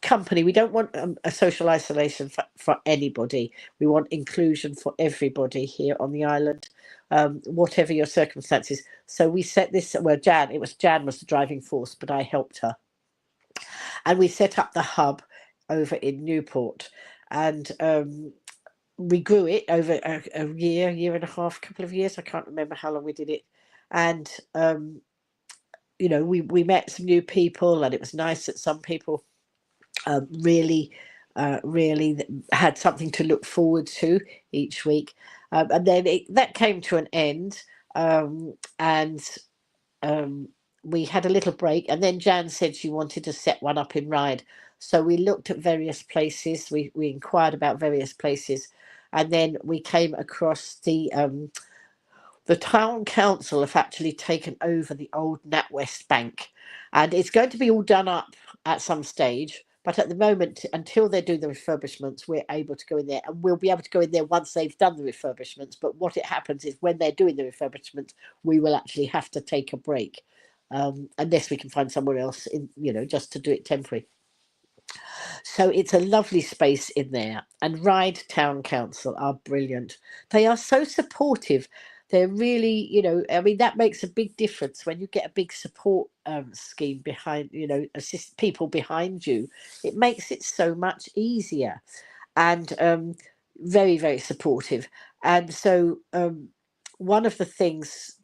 Company, we don't want a social isolation for anybody. We want inclusion for everybody here on the island, whatever your circumstances. So we set this. Well, Jan was the driving force, but I helped her, and we set up the hub over in Newport, and we grew it over a year and a half, couple of years. I can't remember how long we did it, and we met some new people, and it was nice that some people really had something to look forward to each week, and then that came to an end, and we had a little break, and then Jan said she wanted to set one up in Ryde. So we looked at various places. We inquired about various places, and then we came across the town council have actually taken over the old NatWest Bank, and it's going to be all done up at some stage. But at the moment, until they do the refurbishments, we're able to go in there, and we'll be able to go in there once they've done the refurbishments. But what it happens is when they're doing the refurbishments, we will actually have to take a break, unless we can find somewhere else in, just to do it temporary. So it's a lovely space in there. And Ryde Town Council are brilliant. They are so supportive. They're really, I mean, that makes a big difference when you get a big support scheme behind, assist people behind you. It makes it so much easier, and very, very supportive. And so one of the things,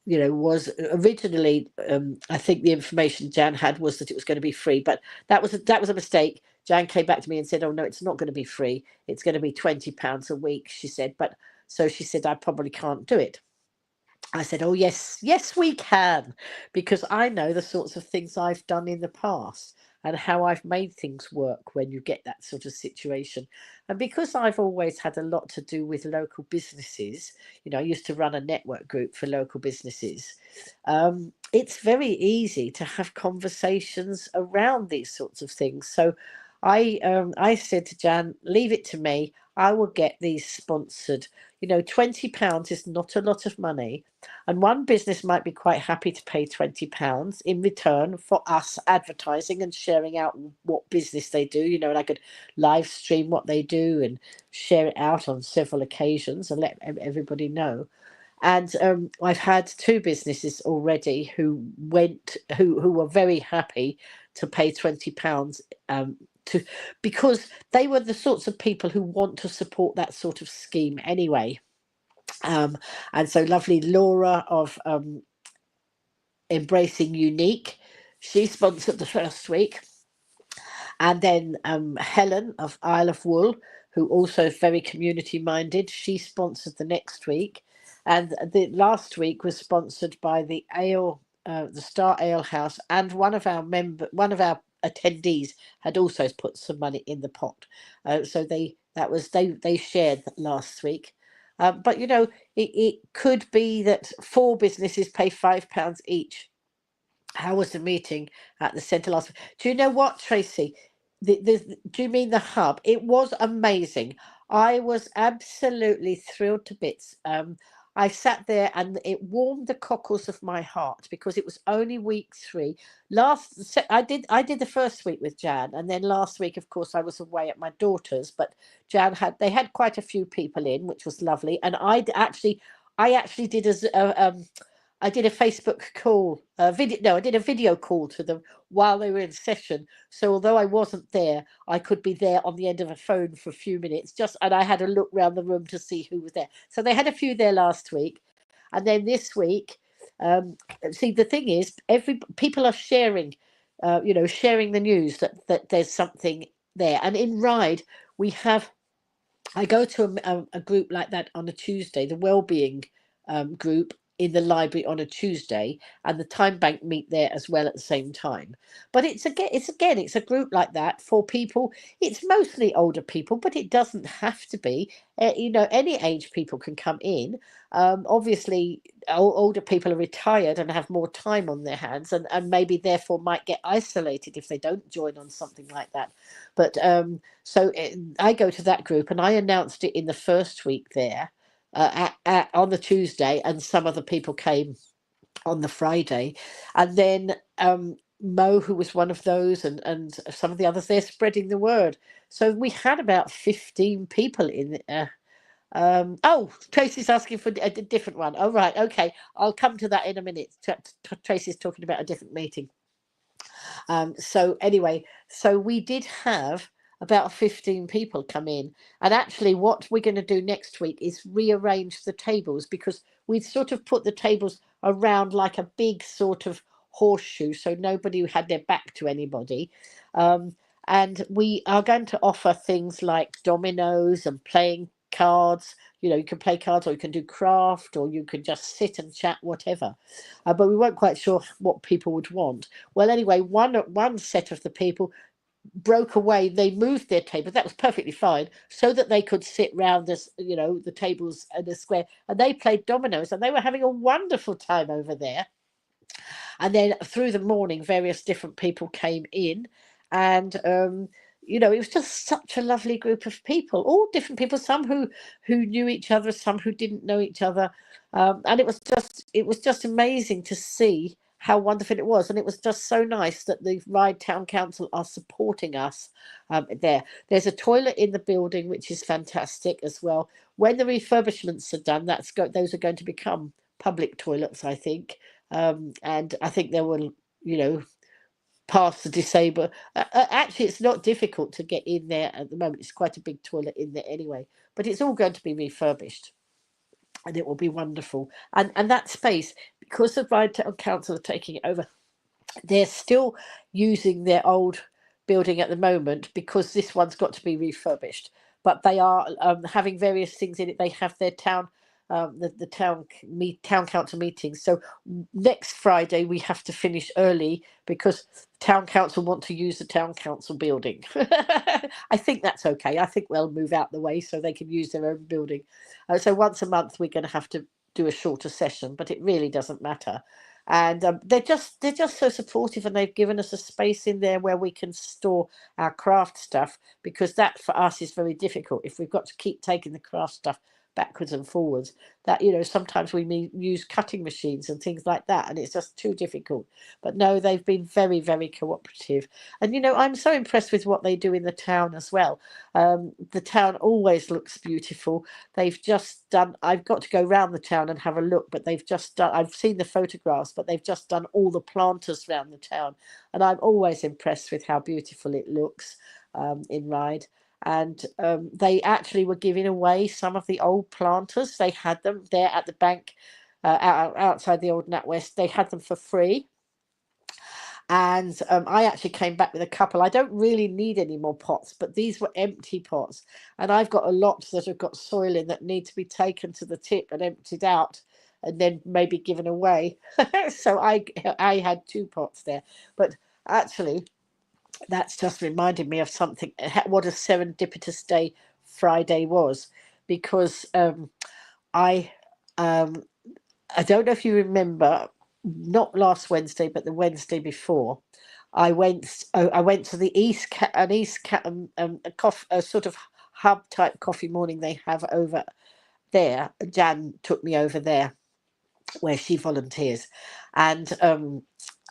was originally, I think the information Jan had was that it was going to be free, but that was a mistake. Jan came back to me and said, "Oh no, it's not going to be free. It's going to be £20 a week." She said, but so she said, "I probably can't do it." I said, "Oh yes, yes we can," because I know the sorts of things I've done in the past and how I've made things work when you get that sort of situation. And because I've always had a lot to do with local businesses, I used to run a network group for local businesses. It's very easy to have conversations around these sorts of things. So I said to Jan, "Leave it to me. I will get these sponsored. £20 is not a lot of money, and one business might be quite happy to pay £20 in return for us advertising and sharing out what business they do. And I could live stream what they do and share it out on several occasions and let everybody know." And I've had two businesses already who were very happy to pay £20 to, because they were the sorts of people who want to support that sort of scheme anyway. And so lovely Laura of Embracing Unique, she sponsored the first week. And then Helen of Isle of Wool, who also is very community minded, she sponsored the next week. And the last week was sponsored by the Star Ale House, and one of our attendees had also put some money in the pot. So they shared last week. But it could be that 4 businesses pay £5 each. How was the meeting at the centre last week? Do you know what, Tracy? Do you mean the hub? It was amazing. I was absolutely thrilled to bits. I sat there and it warmed the cockles of my heart because it was only week 3. I did the first week with Jan, and then last week, of course, I was away at my daughter's. But they had quite a few people in, which was lovely. And I actually did I did a Facebook call, video. No, I did a video call to them while they were in session. So although I wasn't there, I could be there on the end of a phone for a few minutes. And I had a look around the room to see who was there. So they had a few there last week, and then this week. See, the thing is, people are sharing, sharing the news that there's something there. And in Ryde, I go to a group like that on a Tuesday, the wellbeing group in the library on a Tuesday, and the Time Bank meet there as well at the same time. But it's a group like that for people. It's mostly older people, but it doesn't have to be. Any age people can come in. Obviously, older people are retired and have more time on their hands, and maybe therefore might get isolated if they don't join on something like that. But so I go to that group, and I announced it in the first week there on the Tuesday, and some other people came on the Friday, and then Mo, who was one of those, and some of the others, they're spreading the word. So we had about 15 people in. Oh, Tracy's asking for a different one. Oh, right, okay, I'll come to that in a minute. Tracy's talking about a different meeting. So anyway, so we did have about 15 people come in, and actually what we're going to do next week is rearrange the tables, because we'd sort of put the tables around like a big sort of horseshoe, so nobody had their back to anybody. And we are going to offer things like dominoes and playing cards. You can play cards, or you can do craft, or you can just sit and chat, whatever. But we weren't quite sure what people would want. Well, anyway, one set of the people broke away. They moved their tables. That was perfectly fine, so that they could sit round this, the tables in a square, and they played dominoes, and they were having a wonderful time over there. And then through the morning, various different people came in, and it was just such a lovely group of people, all different people, some who knew each other, some who didn't know each other, and it was just amazing to see how wonderful it was. And it was just so nice that the Ryde Town Council are supporting us there. There's a toilet in the building, which is fantastic as well. When the refurbishments are done, those are going to become public toilets, I think. And I think they will, pass the disabled. Actually, it's not difficult to get in there at the moment. It's quite a big toilet in there anyway, but it's all going to be refurbished, and it will be wonderful. And that space, because the Ryde Town Council are taking it over, they're still using their old building at the moment, because this one's got to be refurbished. But they are having various things in it. They have their town, the town council meetings. So next Friday we have to finish early, because town council want to use the town council building. I think that's okay. I think they'll move out the way so they can use their own building. So once a month we're going to have to do a shorter session, but it really doesn't matter. And they're just so supportive, and they've given us a space in there where we can store our craft stuff, because that for us is very difficult. If we've got to keep taking the craft stuff backwards and forwards, that sometimes we use cutting machines and things like that, and it's just too difficult. But no, they've been very, very cooperative. And I'm so impressed with what they do in the town as well. The town always looks beautiful. They've just done, I've got to go round the town and have a look, but they've just done, I've seen the photographs, but they've just done all the planters around the town, and I'm always impressed with how beautiful it looks in Ryde. And they actually were giving away some of the old planters. They had them there at the bank, outside the old NatWest. They had them for free. And I actually came back with a couple. I don't really need any more pots, but these were empty pots. And I've got a lot that have got soil in that need to be taken to the tip and emptied out, and then maybe given away. So I had 2 pots there. But actually, that's just reminded me of something, what a serendipitous day Friday was, because I don't know if you remember, not last Wednesday, but the Wednesday before, I went to the a sort of hub type coffee morning they have over there. Jan took me over there where she volunteers, and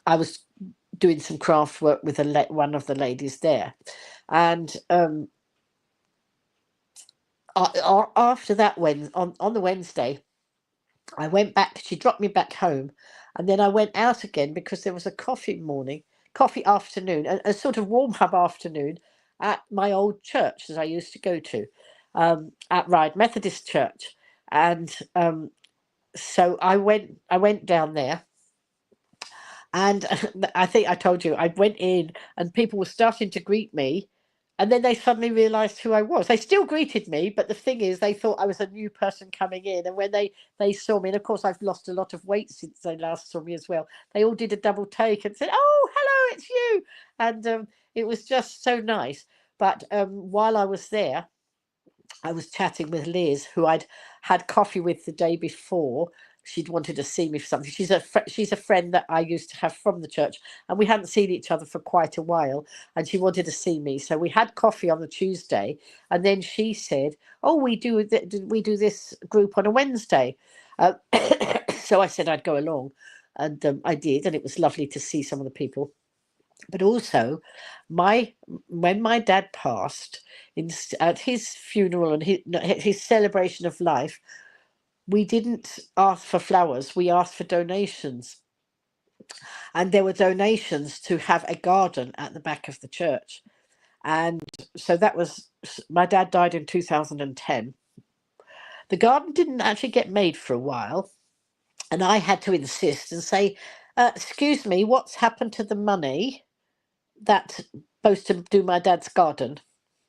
I was doing some craft work with one of the ladies there. And after that, on the Wednesday, I went back. She dropped me back home, and then I went out again, because there was a coffee afternoon, a sort of warm hub afternoon at my old church that I used to go to, at Ryde Methodist Church. And so I went down there. And I think I told you, I went in and people were starting to greet me. And then they suddenly realised who I was. They still greeted me, but the thing is, they thought I was a new person coming in. And when they saw me, and of course, I've lost a lot of weight since they last saw me as well, they all did a double take and said, "Oh, hello, it's you." And it was just so nice. But while I was there, I was chatting with Liz, who I'd had coffee with the day before. She'd wanted to see me for something. She's a friend that I used to have from the church, and we hadn't seen each other for quite a while. And she wanted to see me, so we had coffee on the Tuesday. And then she said, "Oh, we do this group on a Wednesday." So I said I'd go along, and I did, and it was lovely to see some of the people. But also, when my dad passed, at his funeral and his celebration of life, we didn't ask for flowers, we asked for donations. And there were donations to have a garden at the back of the church. And so that was, my dad died in 2010. The garden didn't actually get made for a while, and I had to insist and say, "Excuse me, what's happened to the money that's supposed to do my dad's garden?"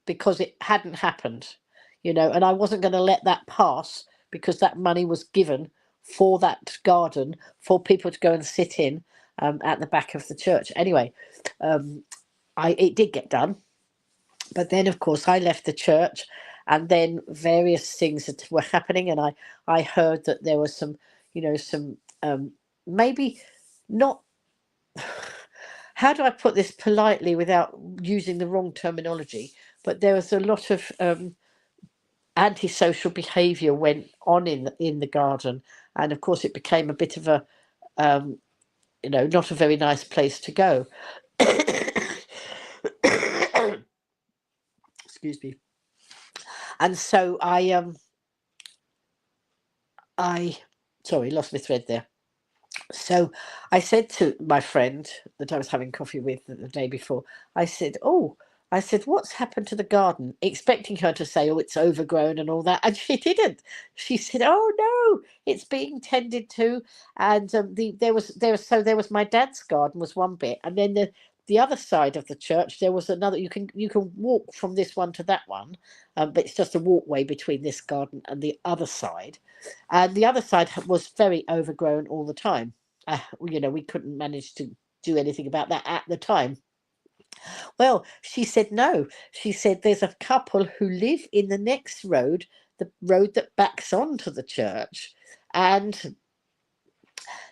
Because it hadn't happened. you know, and I wasn't going to let that pass because that money was given for that garden for people to go and sit in at the back of the church. Anyway, it did get done, but then of course I left the church, and then various things that were happening, and I heard that there was some, you know, some maybe not. How do I put this politely without using the wrong terminology? But there was a lot of antisocial behaviour went on in the garden, and of course it became a bit of a you know, not a very nice place to go. Excuse me. And so I sorry, lost my thread there. So I said to my friend that I was having coffee with the day before, I said, "Oh, I said, what's happened to the garden?" Expecting her to say, "Oh, it's overgrown and all that." And she didn't. She said, "Oh no, it's being tended to." And there was my dad's garden was one bit, and then the other side of the church there was another. You can walk from this one to that one, but it's just a walkway between this garden and the other side. And the other side was very overgrown all the time. You know, we couldn't manage to do anything about that at the time. Well, she said no. She said there's a couple who live in the next road, the road that backs onto the church, and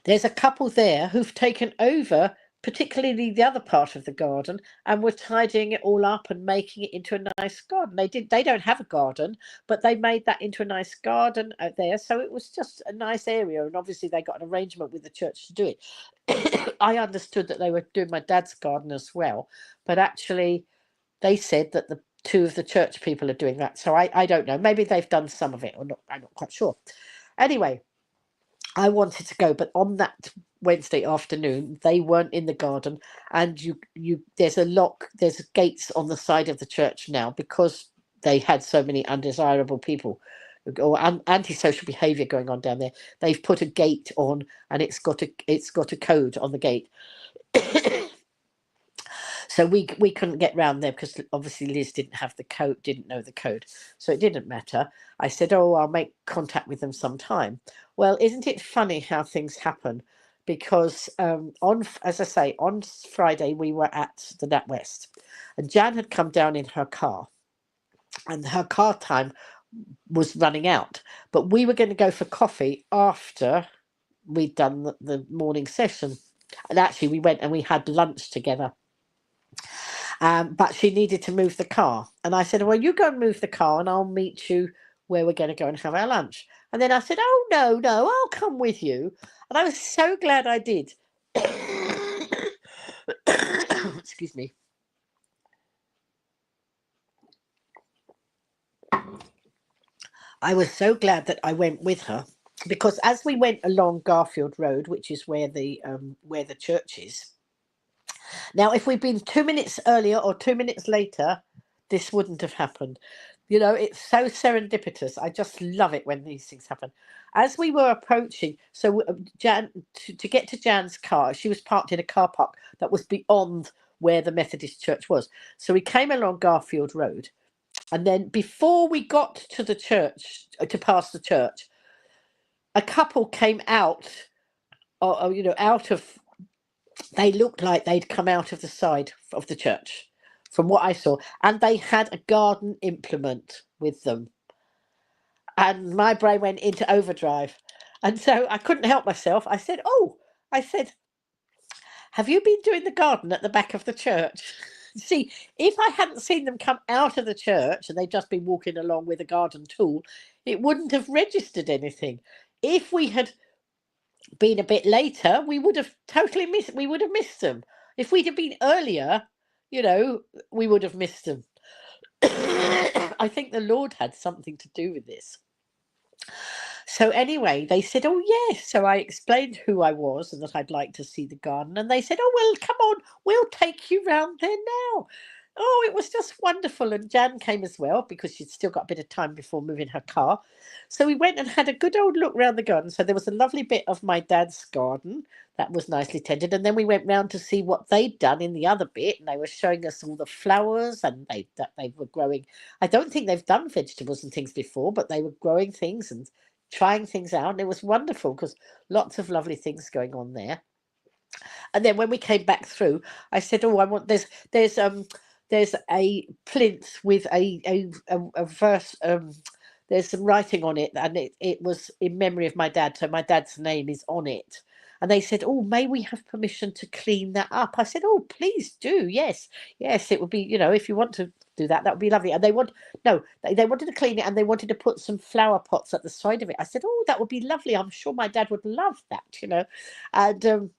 there's a couple there who've taken over, particularly the other part of the garden, and were tidying it all up and making it into a nice garden. They don't have a garden, but they made that into a nice garden out there. So it was just a nice area, and obviously they got an arrangement with the church to do it. I understood that they were doing my dad's garden as well, but actually they said that the two of the church people are doing that. So I don't know. Maybe they've done some of it or not. I'm not quite sure. Anyway, I wanted to go, but on that Wednesday afternoon, they weren't in the garden, and there's a lock, there's gates on the side of the church now because they had so many undesirable people or antisocial behaviour going on down there. They've put a gate on, and it's got a code on the gate. So we couldn't get round there because obviously Liz didn't know the code, so it didn't matter. I said, "Oh, I'll make contact with them sometime." Well, isn't it funny how things happen? Because as I say, on Friday we were at the NatWest, and Jan had come down in her car, and her car time was running out. But we were going to go for coffee after we'd done the morning session, and actually we went and we had lunch together. But she needed to move the car. And I said, "Well, you go and move the car and I'll meet you where we're going to go and have our lunch." And then I said, "Oh, no, I'll come with you." And I was so glad I did. Excuse me. I was so glad that I went with her, because as we went along Garfield Road, which is where the church is. Now, if we'd been 2 minutes earlier or 2 minutes later, this wouldn't have happened. You know, it's so serendipitous. I just love it when these things happen. As we were approaching, so Jan, to get to Jan's car, she was parked in a car park that was beyond where the Methodist church was. So we came along Garfield Road, and then before we got to the church, to pass the church, a couple came out, or out of. They looked like they'd come out of the side of the church, from what I saw, and they had a garden implement with them. And my brain went into overdrive, and so I couldn't help myself. I said, "Oh," I said, "Have you been doing the garden at the back of the church?" See, if I hadn't seen them come out of the church and they'd just been walking along with a garden tool, it wouldn't have registered anything. If we had been a bit later, we would have missed them. If we'd have been earlier, we would have missed them. I think the Lord had something to do with this. So anyway, they said, "Oh yes." So I explained who I was and that I'd like to see the garden, and they said, "Oh well, come on, we'll take you round there now." Oh, it was just wonderful. And Jan came as well because she'd still got a bit of time before moving her car. So we went and had a good old look round the garden. So there was a lovely bit of my dad's garden that was nicely tended. And then we went round to see what they'd done in the other bit. And they were showing us all the flowers and they were growing. I don't think they've done vegetables and things before, but they were growing things and trying things out. And it was wonderful because lots of lovely things going on there. And then when we came back through, I said, "Oh, I want there's a plinth with a verse. There's some writing on it, and it was in memory of my dad. So my dad's name is on it." And they said, "Oh, may we have permission to clean that up?" I said, "Oh, please do. Yes, yes, it would be. If you want to do that, that would be lovely." And they want no, they wanted to clean it, and they wanted to put some flower pots at the side of it. I said, "Oh, that would be lovely. I'm sure my dad would love that." And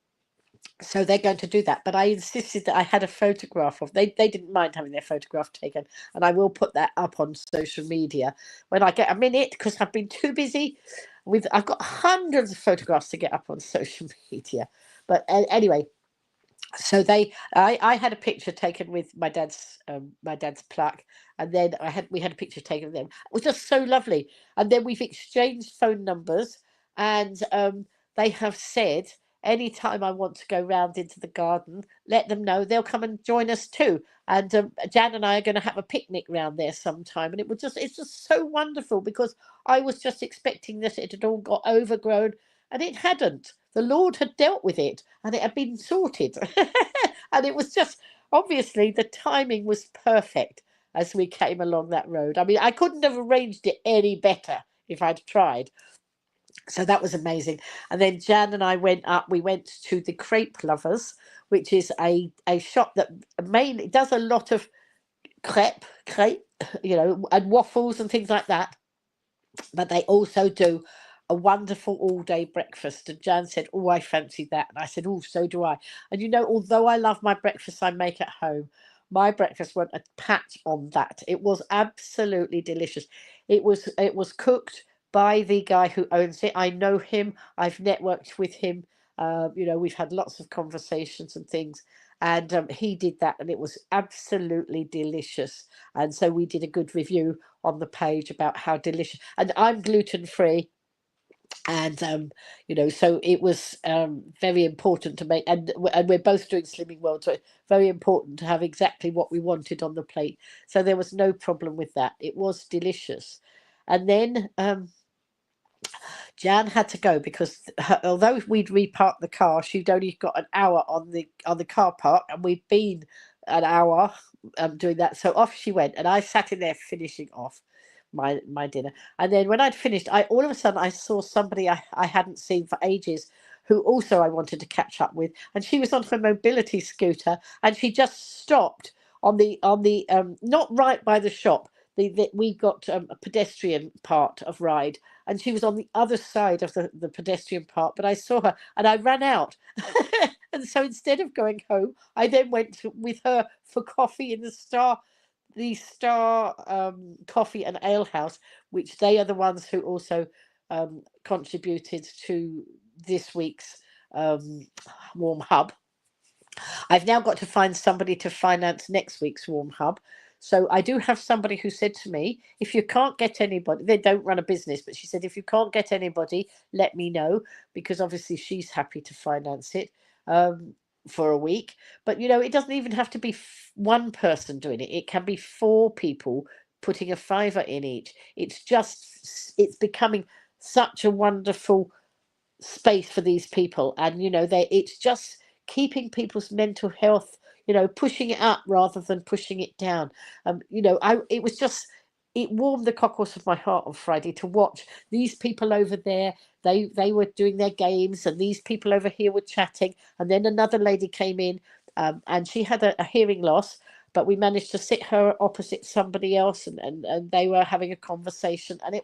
so they're going to do that, but I insisted that I had a photograph of. They didn't mind having their photograph taken, and I will put that up on social media when I get a minute because I've been too busy with. I've got hundreds of photographs to get up on social media, but anyway. So I had a picture taken with my dad's plaque, and then we had a picture taken of them. It was just so lovely, and then we've exchanged phone numbers, and they have said anytime I want to go round into the garden, let them know they'll come and join us too. And Jan and I are going to have a picnic round there sometime, and it's just so wonderful because I was just expecting that it had all got overgrown, and it hadn't. The Lord had dealt with it and it had been sorted. And it was just obviously the timing was perfect as we came along that road. I mean, I couldn't have arranged it any better if I'd tried. So that was amazing. And then Jan and I went up, we went to the Crepe Lovers, which is a shop that mainly does a lot of crepe, and waffles and things like that, but they also do a wonderful all-day breakfast. And Jan said, "Oh, I fancy that." And I said, "Oh, so do I." And although I love my breakfast I make at home, my breakfast went a patch on that. It was absolutely delicious. It was cooked by the guy who owns it. I know him. I've networked with him. We've had lots of conversations and things. And he did that, and it was absolutely delicious. And so we did a good review on the page about how delicious. And I'm gluten free, and so it was very important to make. And we're both doing Slimming World, so it's very important to have exactly what we wanted on the plate. So there was no problem with that. It was delicious. And then Jan had to go because although we'd reparked the car, she'd only got an hour on the car park, and we'd been an hour doing that. So off she went, and I sat in there finishing off my dinner. And then when I'd finished, I all of a sudden I saw somebody I hadn't seen for ages, who also I wanted to catch up with, and she was on her mobility scooter, and she just stopped on the not right by the shop. We got a pedestrian part of ride, and she was on the other side of the pedestrian part, but I saw her and I ran out. And so instead of going home, I then with her for coffee in the Star Coffee and Ale House, which they are the ones who also contributed to this week's um, Warm Hub. I've now got to find somebody to finance next week's Warm Hub. So I do have somebody who said to me, if you can't get anybody, they don't run a business, but she said, if you can't get anybody, let me know, because obviously she's happy to finance it for a week. But, it doesn't even have to be one person doing it. It can be four people putting a fiver in each. It's becoming such a wonderful space for these people, and it's just keeping people's mental health, pushing it up rather than pushing it down. It was just, it warmed the cockles of my heart on Friday to watch these people over there. They were doing their games, and these people over here were chatting, and then another lady came in, and she had a hearing loss, but we managed to sit her opposite somebody else, and they were having a conversation, and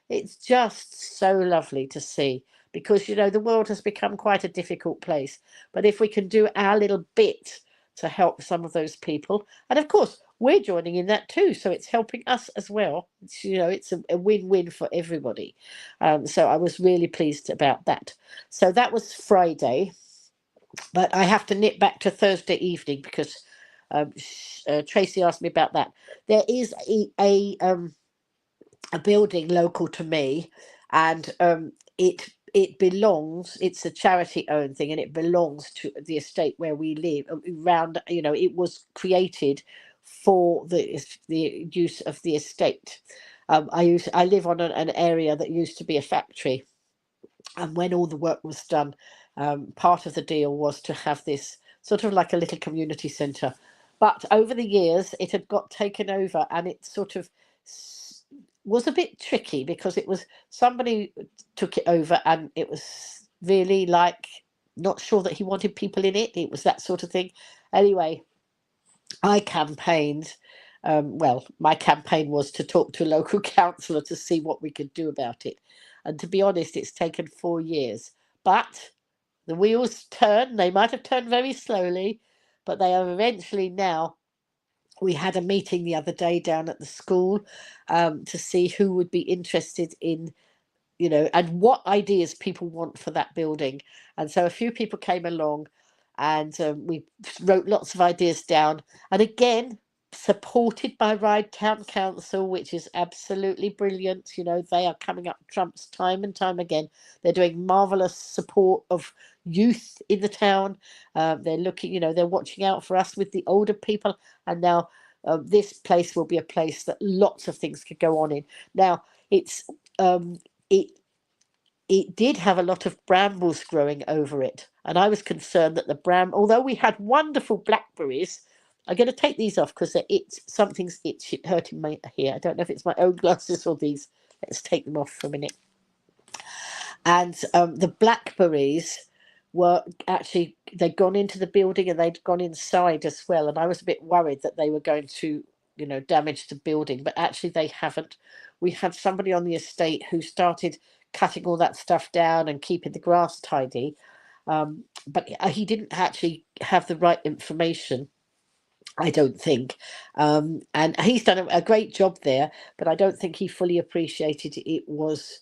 it's just so lovely to see, because the world has become quite a difficult place. But if we can do our little bit to help some of those people, and of course we're joining in that too, so it's helping us as well. It's a win-win for everybody. So I was really pleased about that. So that was Friday, but I have to nip back to Thursday evening because Tracy asked me about that. There is a building local to me, and it belongs. It's a charity owned thing, and it belongs to the estate where we live. Around, it was created for the use of the estate. I live on an area that used to be a factory, and when all the work was done, part of the deal was to have this sort of like a little community centre. But over the years, it had got taken over, and it sort of was a bit tricky because it was somebody took it over, and it was really like not sure that he wanted people in it. It was that sort of thing. Anyway, I campaigned. Well, my campaign was to talk to a local councillor to see what we could do about it. And to be honest, it's taken 4 years. But the wheels turn. They might have turned very slowly, but they are eventually now. We had a meeting the other day down at the school to see who would be interested in, and what ideas people want for that building. And so a few people came along, and we wrote lots of ideas down. And again, supported by Ryde Town Council, which is absolutely brilliant. They are coming up trumps time and time again. They're doing marvelous support of youth in the town. They're looking, they're watching out for us with the older people. And now this place will be a place that lots of things could go on in. Now, it's it did have a lot of brambles growing over it, and I was concerned that although we had wonderful blackberries. I'm going to take these off because something's hurting my here. I don't know if it's my own glasses or these. Let's take them off for a minute. And the blackberries were actually, they'd gone into the building and they'd gone inside as well, and I was a bit worried that they were going to damage the building, but actually they haven't. We had somebody on the estate who started cutting all that stuff down and keeping the grass tidy, but he didn't actually have the right information, I don't think, and he's done a great job there, but I don't think he fully appreciated it was,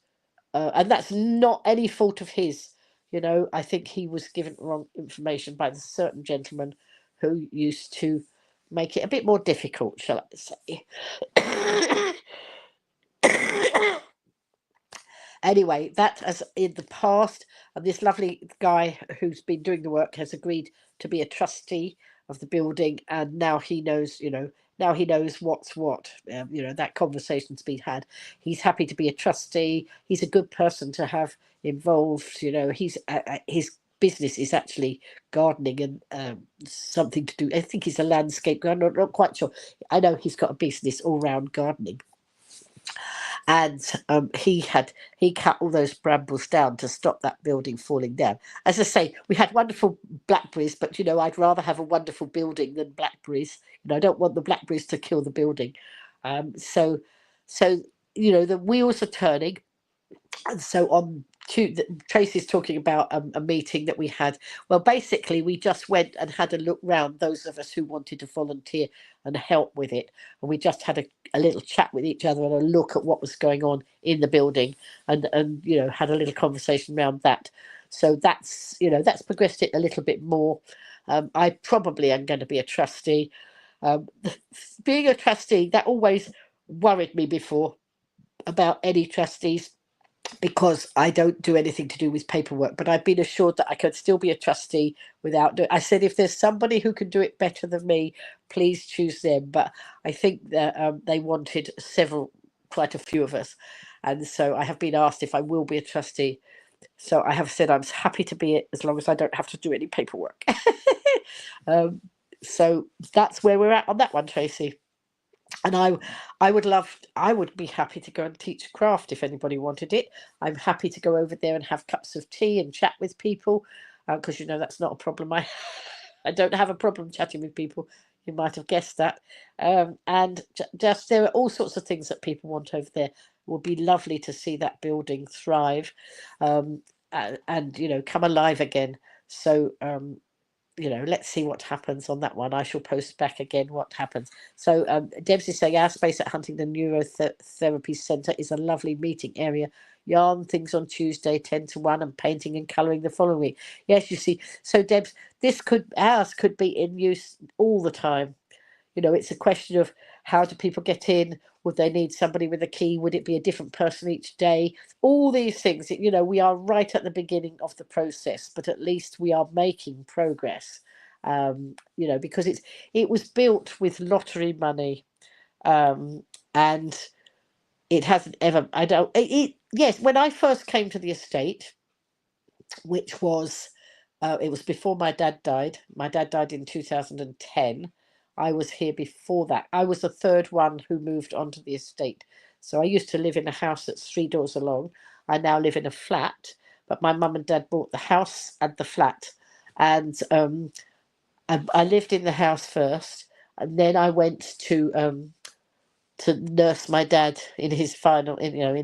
and that's not any fault of his. I think he was given wrong information by the certain gentleman who used to make it a bit more difficult, shall I say. Anyway, that has in the past, and this lovely guy who's been doing the work has agreed to be a trustee of the building, and now he knows, now he knows what's what. That conversation's been had. He's happy to be a trustee. He's a good person to have involved. He's his business is actually gardening and something to do. I think he's a landscape gardener. I'm not quite sure. I know he's got a business all round gardening. And he cut all those brambles down to stop that building falling down. As I say, we had wonderful blackberries, but I'd rather have a wonderful building than blackberries. I don't want the blackberries to kill the building. So the wheels are turning. And so on Tracy's talking about a meeting that we had. Well, basically, we just went and had a look round, those of us who wanted to volunteer and help with it. And we just had a little chat with each other and a look at what was going on in the building, and had a little conversation around that. So that's progressed it a little bit more. I probably am going to be a trustee. Being a trustee, that always worried me before about any trustees, because I don't do anything to do with paperwork, but I've been assured that I could still be a trustee without I said, if there's somebody who can do it better than me, please choose them. But I think that they wanted quite a few of us. And so I have been asked if I will be a trustee. So I have said I'm happy to be it as long as I don't have to do any paperwork. So that's where we're at on that one, Tracy. And I would be happy to go and teach craft if anybody wanted it. I'm happy to go over there and have cups of tea and chat with people, because that's not a problem. I don't have a problem chatting with people. You might have guessed that. And just there are all sorts of things that people want over there. It would be lovely to see that building thrive, and come alive again. So let's see what happens on that one. I shall post back again what happens. So Debs is saying our space at Huntingdon Neurotherapy Centre is a lovely meeting area. Yarn things on Tuesday 10 to 1 and painting and colouring the following week. Yes, you see. So Debs, ours could be in use all the time. You know, it's a question of how do people get in? Would they need somebody with a key? Would it be a different person each day? All these things, you know, we are right at the beginning of the process, but at least we are making progress. You know, because it was built with lottery money, um, and it hasn't ever. I don't. Yes, when I first came to the estate, which was it was before my dad died. My dad died in 2010. I was here before that. I was the third one who moved onto the estate. So I used to live in a house that's 3 doors along. I now live in a flat, but my mum and dad bought the house and the flat. And I lived in the house first, and then I went to nurse my dad in his final, you know,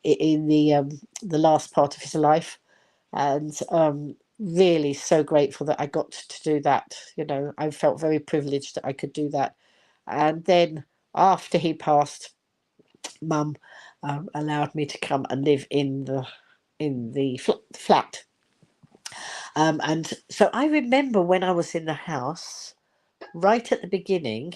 in the last part of his life, and really so grateful that I got to do that. You know, I felt very privileged that I could do that. And then after he passed, Mum allowed me to come and live in the flat. And so I remember when I was in the house, right at the beginning,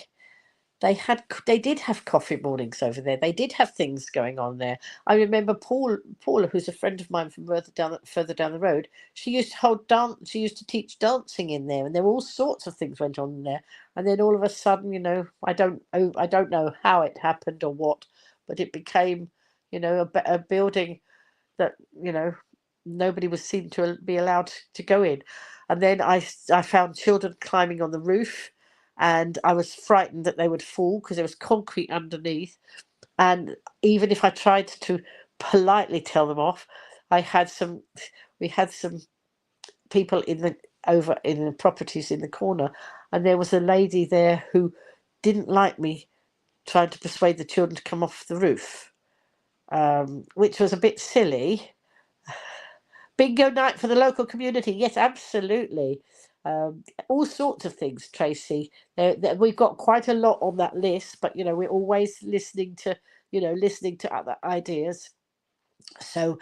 they did have coffee mornings over there. They did have things going on there. I remember Paula, who's a friend of mine from further down the road. She used to hold dance. She used to teach dancing in there, and there were all sorts of things went on in there. And then all of a sudden, you know, I don't know how it happened or what, but it became, you know, a building that, you know, nobody was seen to be allowed to go in. And then I found children climbing on the roof, and I was frightened that they would fall because there was concrete underneath. And even if I tried to politely tell them off, I had some we had some people over in the properties in the corner, and there was a lady there who didn't like me trying to persuade the children to come off the roof, which was a bit silly. Bingo night for the local community. Yes, absolutely. All sorts of things, Tracy. We've got quite a lot on that list, but you know, we're always listening to other ideas. So,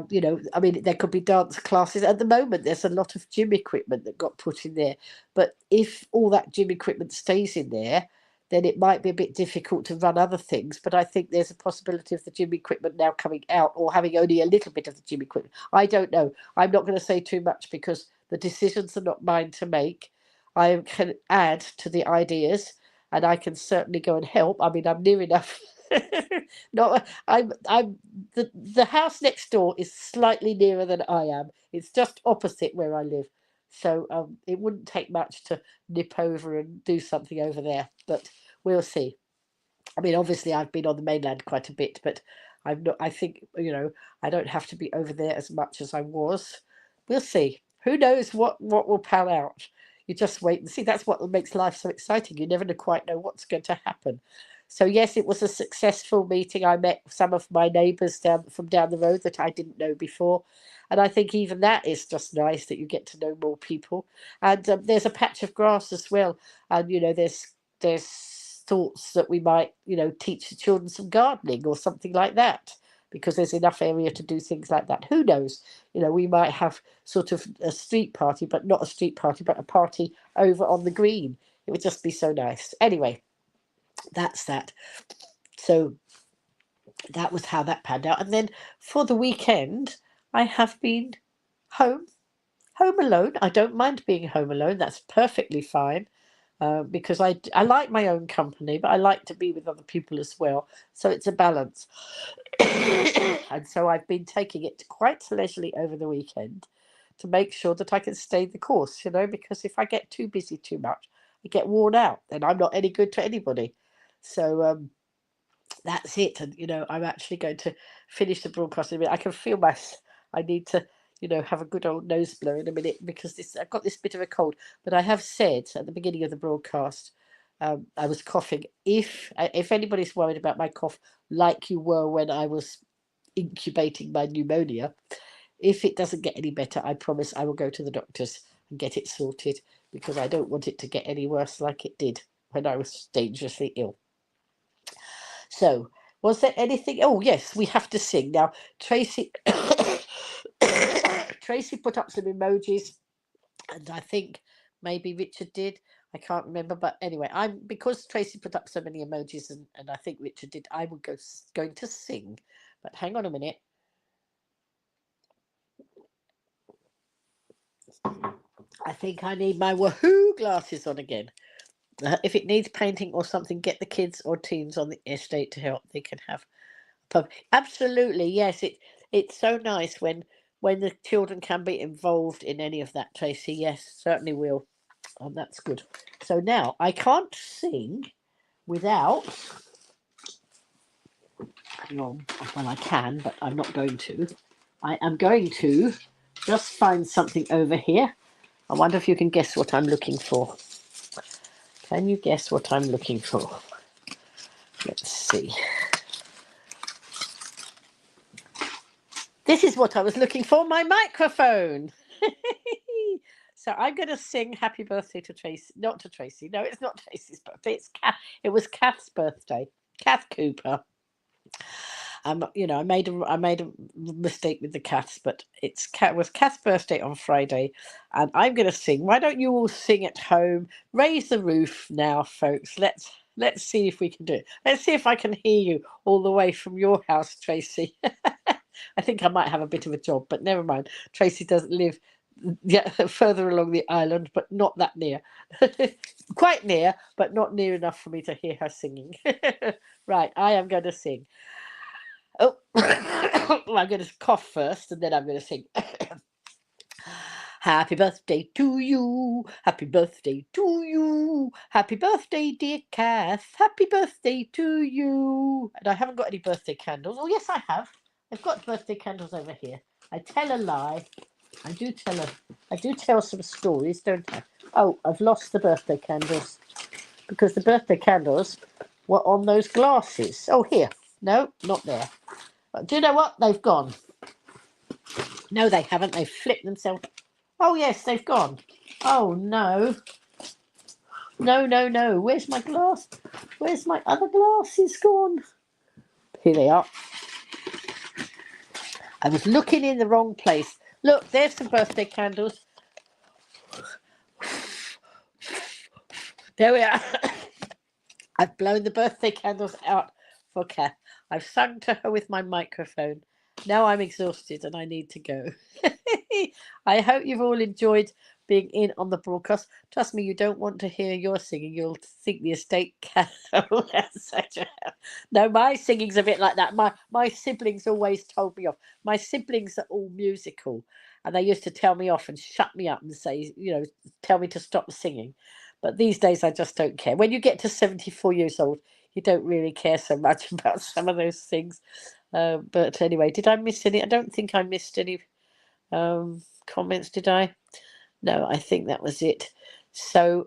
you know, I mean, there could be dance classes. At the moment, there's a lot of gym equipment that got put in there. But if all that gym equipment stays in there, then it might be a bit difficult to run other things. But I think there's a possibility of the gym equipment now coming out, or having only a little bit of the gym equipment. I don't know. I'm not going to say too much because the decisions are not mine to make. I can add to the ideas, and I can certainly go and help. I mean, I'm near enough. Not I'm the house next door is slightly nearer than I am. It's just opposite where I live. So it wouldn't take much to nip over and do something over there, but we'll see. I mean, obviously, I've been on the mainland quite a bit, but I'm not. I think, you know, I don't have to be over there as much as I was. We'll see. Who knows what will pan out? You just wait and see. That's what makes life so exciting. You never quite know what's going to happen. So yes, it was a successful meeting. I met some of my neighbours down the road that I didn't know before, and I think even that is just nice that you get to know more people. And there's a patch of grass as well, and you know, there's thoughts that we might, you know, teach the children some gardening or something like that, because there's enough area to do things like that. Who knows? You know, we might have sort of a street party, but not a street party, but a party over on the green. It would just be so nice. Anyway, that's that. So that was how that panned out. And then for the weekend, I have been home, home alone. I don't mind being home alone. That's perfectly fine. Because I like my own company, but I like to be with other people as well. So it's a balance. And so I've been taking it quite leisurely over the weekend to make sure that I can stay the course, you know, because if I get too busy too much, I get worn out and I'm not any good to anybody. So that's it. And, you know, I'm actually going to finish the broadcast in a minute. I can feel I need to, you know, have a good old nose blow in a minute because I've got this bit of a cold. But I have said at the beginning of the broadcast, I was coughing. If anybody's worried about my cough, like you were when I was incubating my pneumonia, if it doesn't get any better, I promise I will go to the doctors and get it sorted because I don't want it to get any worse like it did when I was dangerously ill. So, was there anything? Oh, yes, we have to sing now. Tracy, Tracy put up some emojis, and I think maybe Richard did. I can't remember, but anyway, because Tracy put up so many emojis, and I think Richard did. I would going to sing, but hang on a minute. I think I need my woohoo glasses on again. If it needs painting or something, get the kids or teens on the estate to help. They can have absolutely, yes. It's so nice when the children can be involved in any of that, Tracy. Yes, certainly will. That's good. So now I can't sing without. Hang on. Well, I can, but I'm not going to. I am going to just find something over here. I wonder if you can guess what I'm looking for. Can you guess what I'm looking for? Let's see. This is what I was looking for, my microphone. So I'm going to sing happy birthday to Tracy. Not to Tracy. No, it's not Tracy's birthday. It was Kath's birthday. Kath Cooper. You know, I made a mistake with the Kaths, but it was Kath's birthday on Friday, and I'm going to sing. Why don't you all sing at home? Raise the roof now, folks. Let's see if we can do it. Let's see if I can hear you all the way from your house, Tracy. I think I might have a bit of a job, but never mind. Tracy doesn't live further along the island, but not that near. Quite near, but not near enough for me to hear her singing. Right, I am going to sing. Oh, I'm going to cough first, and then I'm going to sing. Happy birthday to you. Happy birthday to you. Happy birthday, dear Kath. Happy birthday to you. And I haven't got any birthday candles. Oh, yes, I have. I've got birthday candles over here. I tell a lie. I do tell some stories, don't I? Oh, I've lost the birthday candles because the birthday candles were on those glasses. Oh, here. No, not there. But do you know what? They've gone. No, they haven't. They've flipped themselves. Oh, yes, they've gone. Oh, no. No. Where's my glass? Where's my other glasses gone? Here they are. I was looking in the wrong place. Look, there's some birthday candles. There we are. I've blown the birthday candles out for Kath. I've sung to her with my microphone. Now I'm exhausted and I need to go. I hope you've all enjoyed being in on the broadcast. Trust me, you don't want to hear your singing. You'll think the estate cat. No, my singing's a bit like that. My siblings always told me off. My siblings are all musical, and they used to tell me off and shut me up and say, tell me to stop singing. But these days, I just don't care. When you get to 74 years old, you don't really care so much about some of those things. But anyway, did I miss any? I don't think I missed any comments, did I? No, I think that was it. So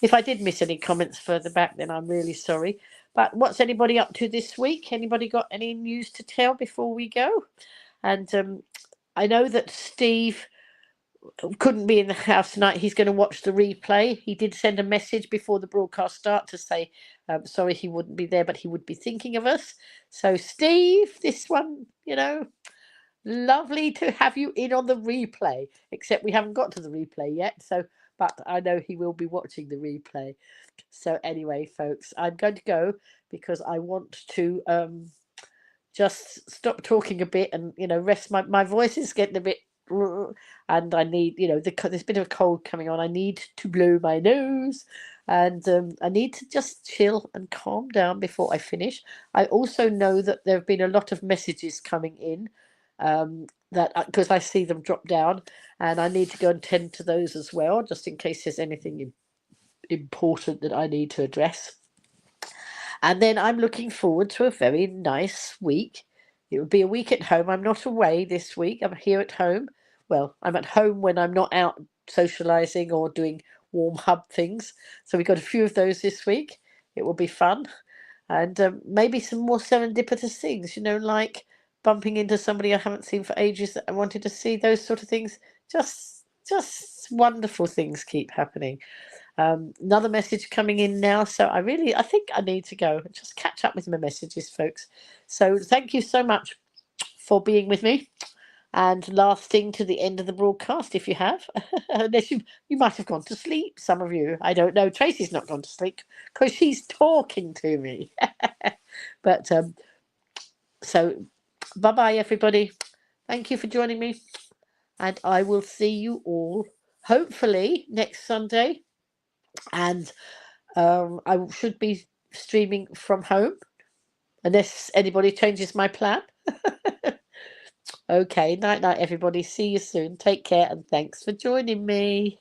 if I did miss any comments further back, then I'm really sorry. But what's anybody up to this week? Anybody got any news to tell before we go? And I know that Steve couldn't be in the house tonight. He's going to watch the replay. He did send a message before the broadcast start to say sorry he wouldn't be there, but he would be thinking of us. So Steve, this one, lovely to have you in on the replay, except we haven't got to the replay yet. But I know he will be watching the replay. So anyway, folks, I'm going to go because I want to just stop talking a bit and rest. My voice is getting a bit, and I need there's a bit of a cold coming on. I need to blow my nose, and I need to just chill and calm down before I finish. I also know that there have been a lot of messages coming in that because I see them drop down, and I need to go and tend to those as well, just in case there's anything important that I need to address. And then I'm looking forward to a very nice week. It will be a week at home. I'm not away this week. I'm here at home. Well, I'm at home when I'm not out socializing or doing warm hub things. So we've got a few of those this week. It will be fun. And maybe some more serendipitous things, like bumping into somebody I haven't seen for ages that I wanted to see, those sort of things. Just wonderful things keep happening. Another message coming in now. So I think I need to go and just catch up with my messages, folks. So thank you so much for being with me. and lasting to the end of the broadcast if you have. Unless you might have gone to sleep, some of you. I don't know. Tracy's not gone to sleep because she's talking to me. But so bye-bye, everybody. Thank you for joining me. And I will see you all hopefully next Sunday. And I should be streaming from home unless anybody changes my plan. Okay, night night, everybody. See you soon. Take care and thanks for joining me.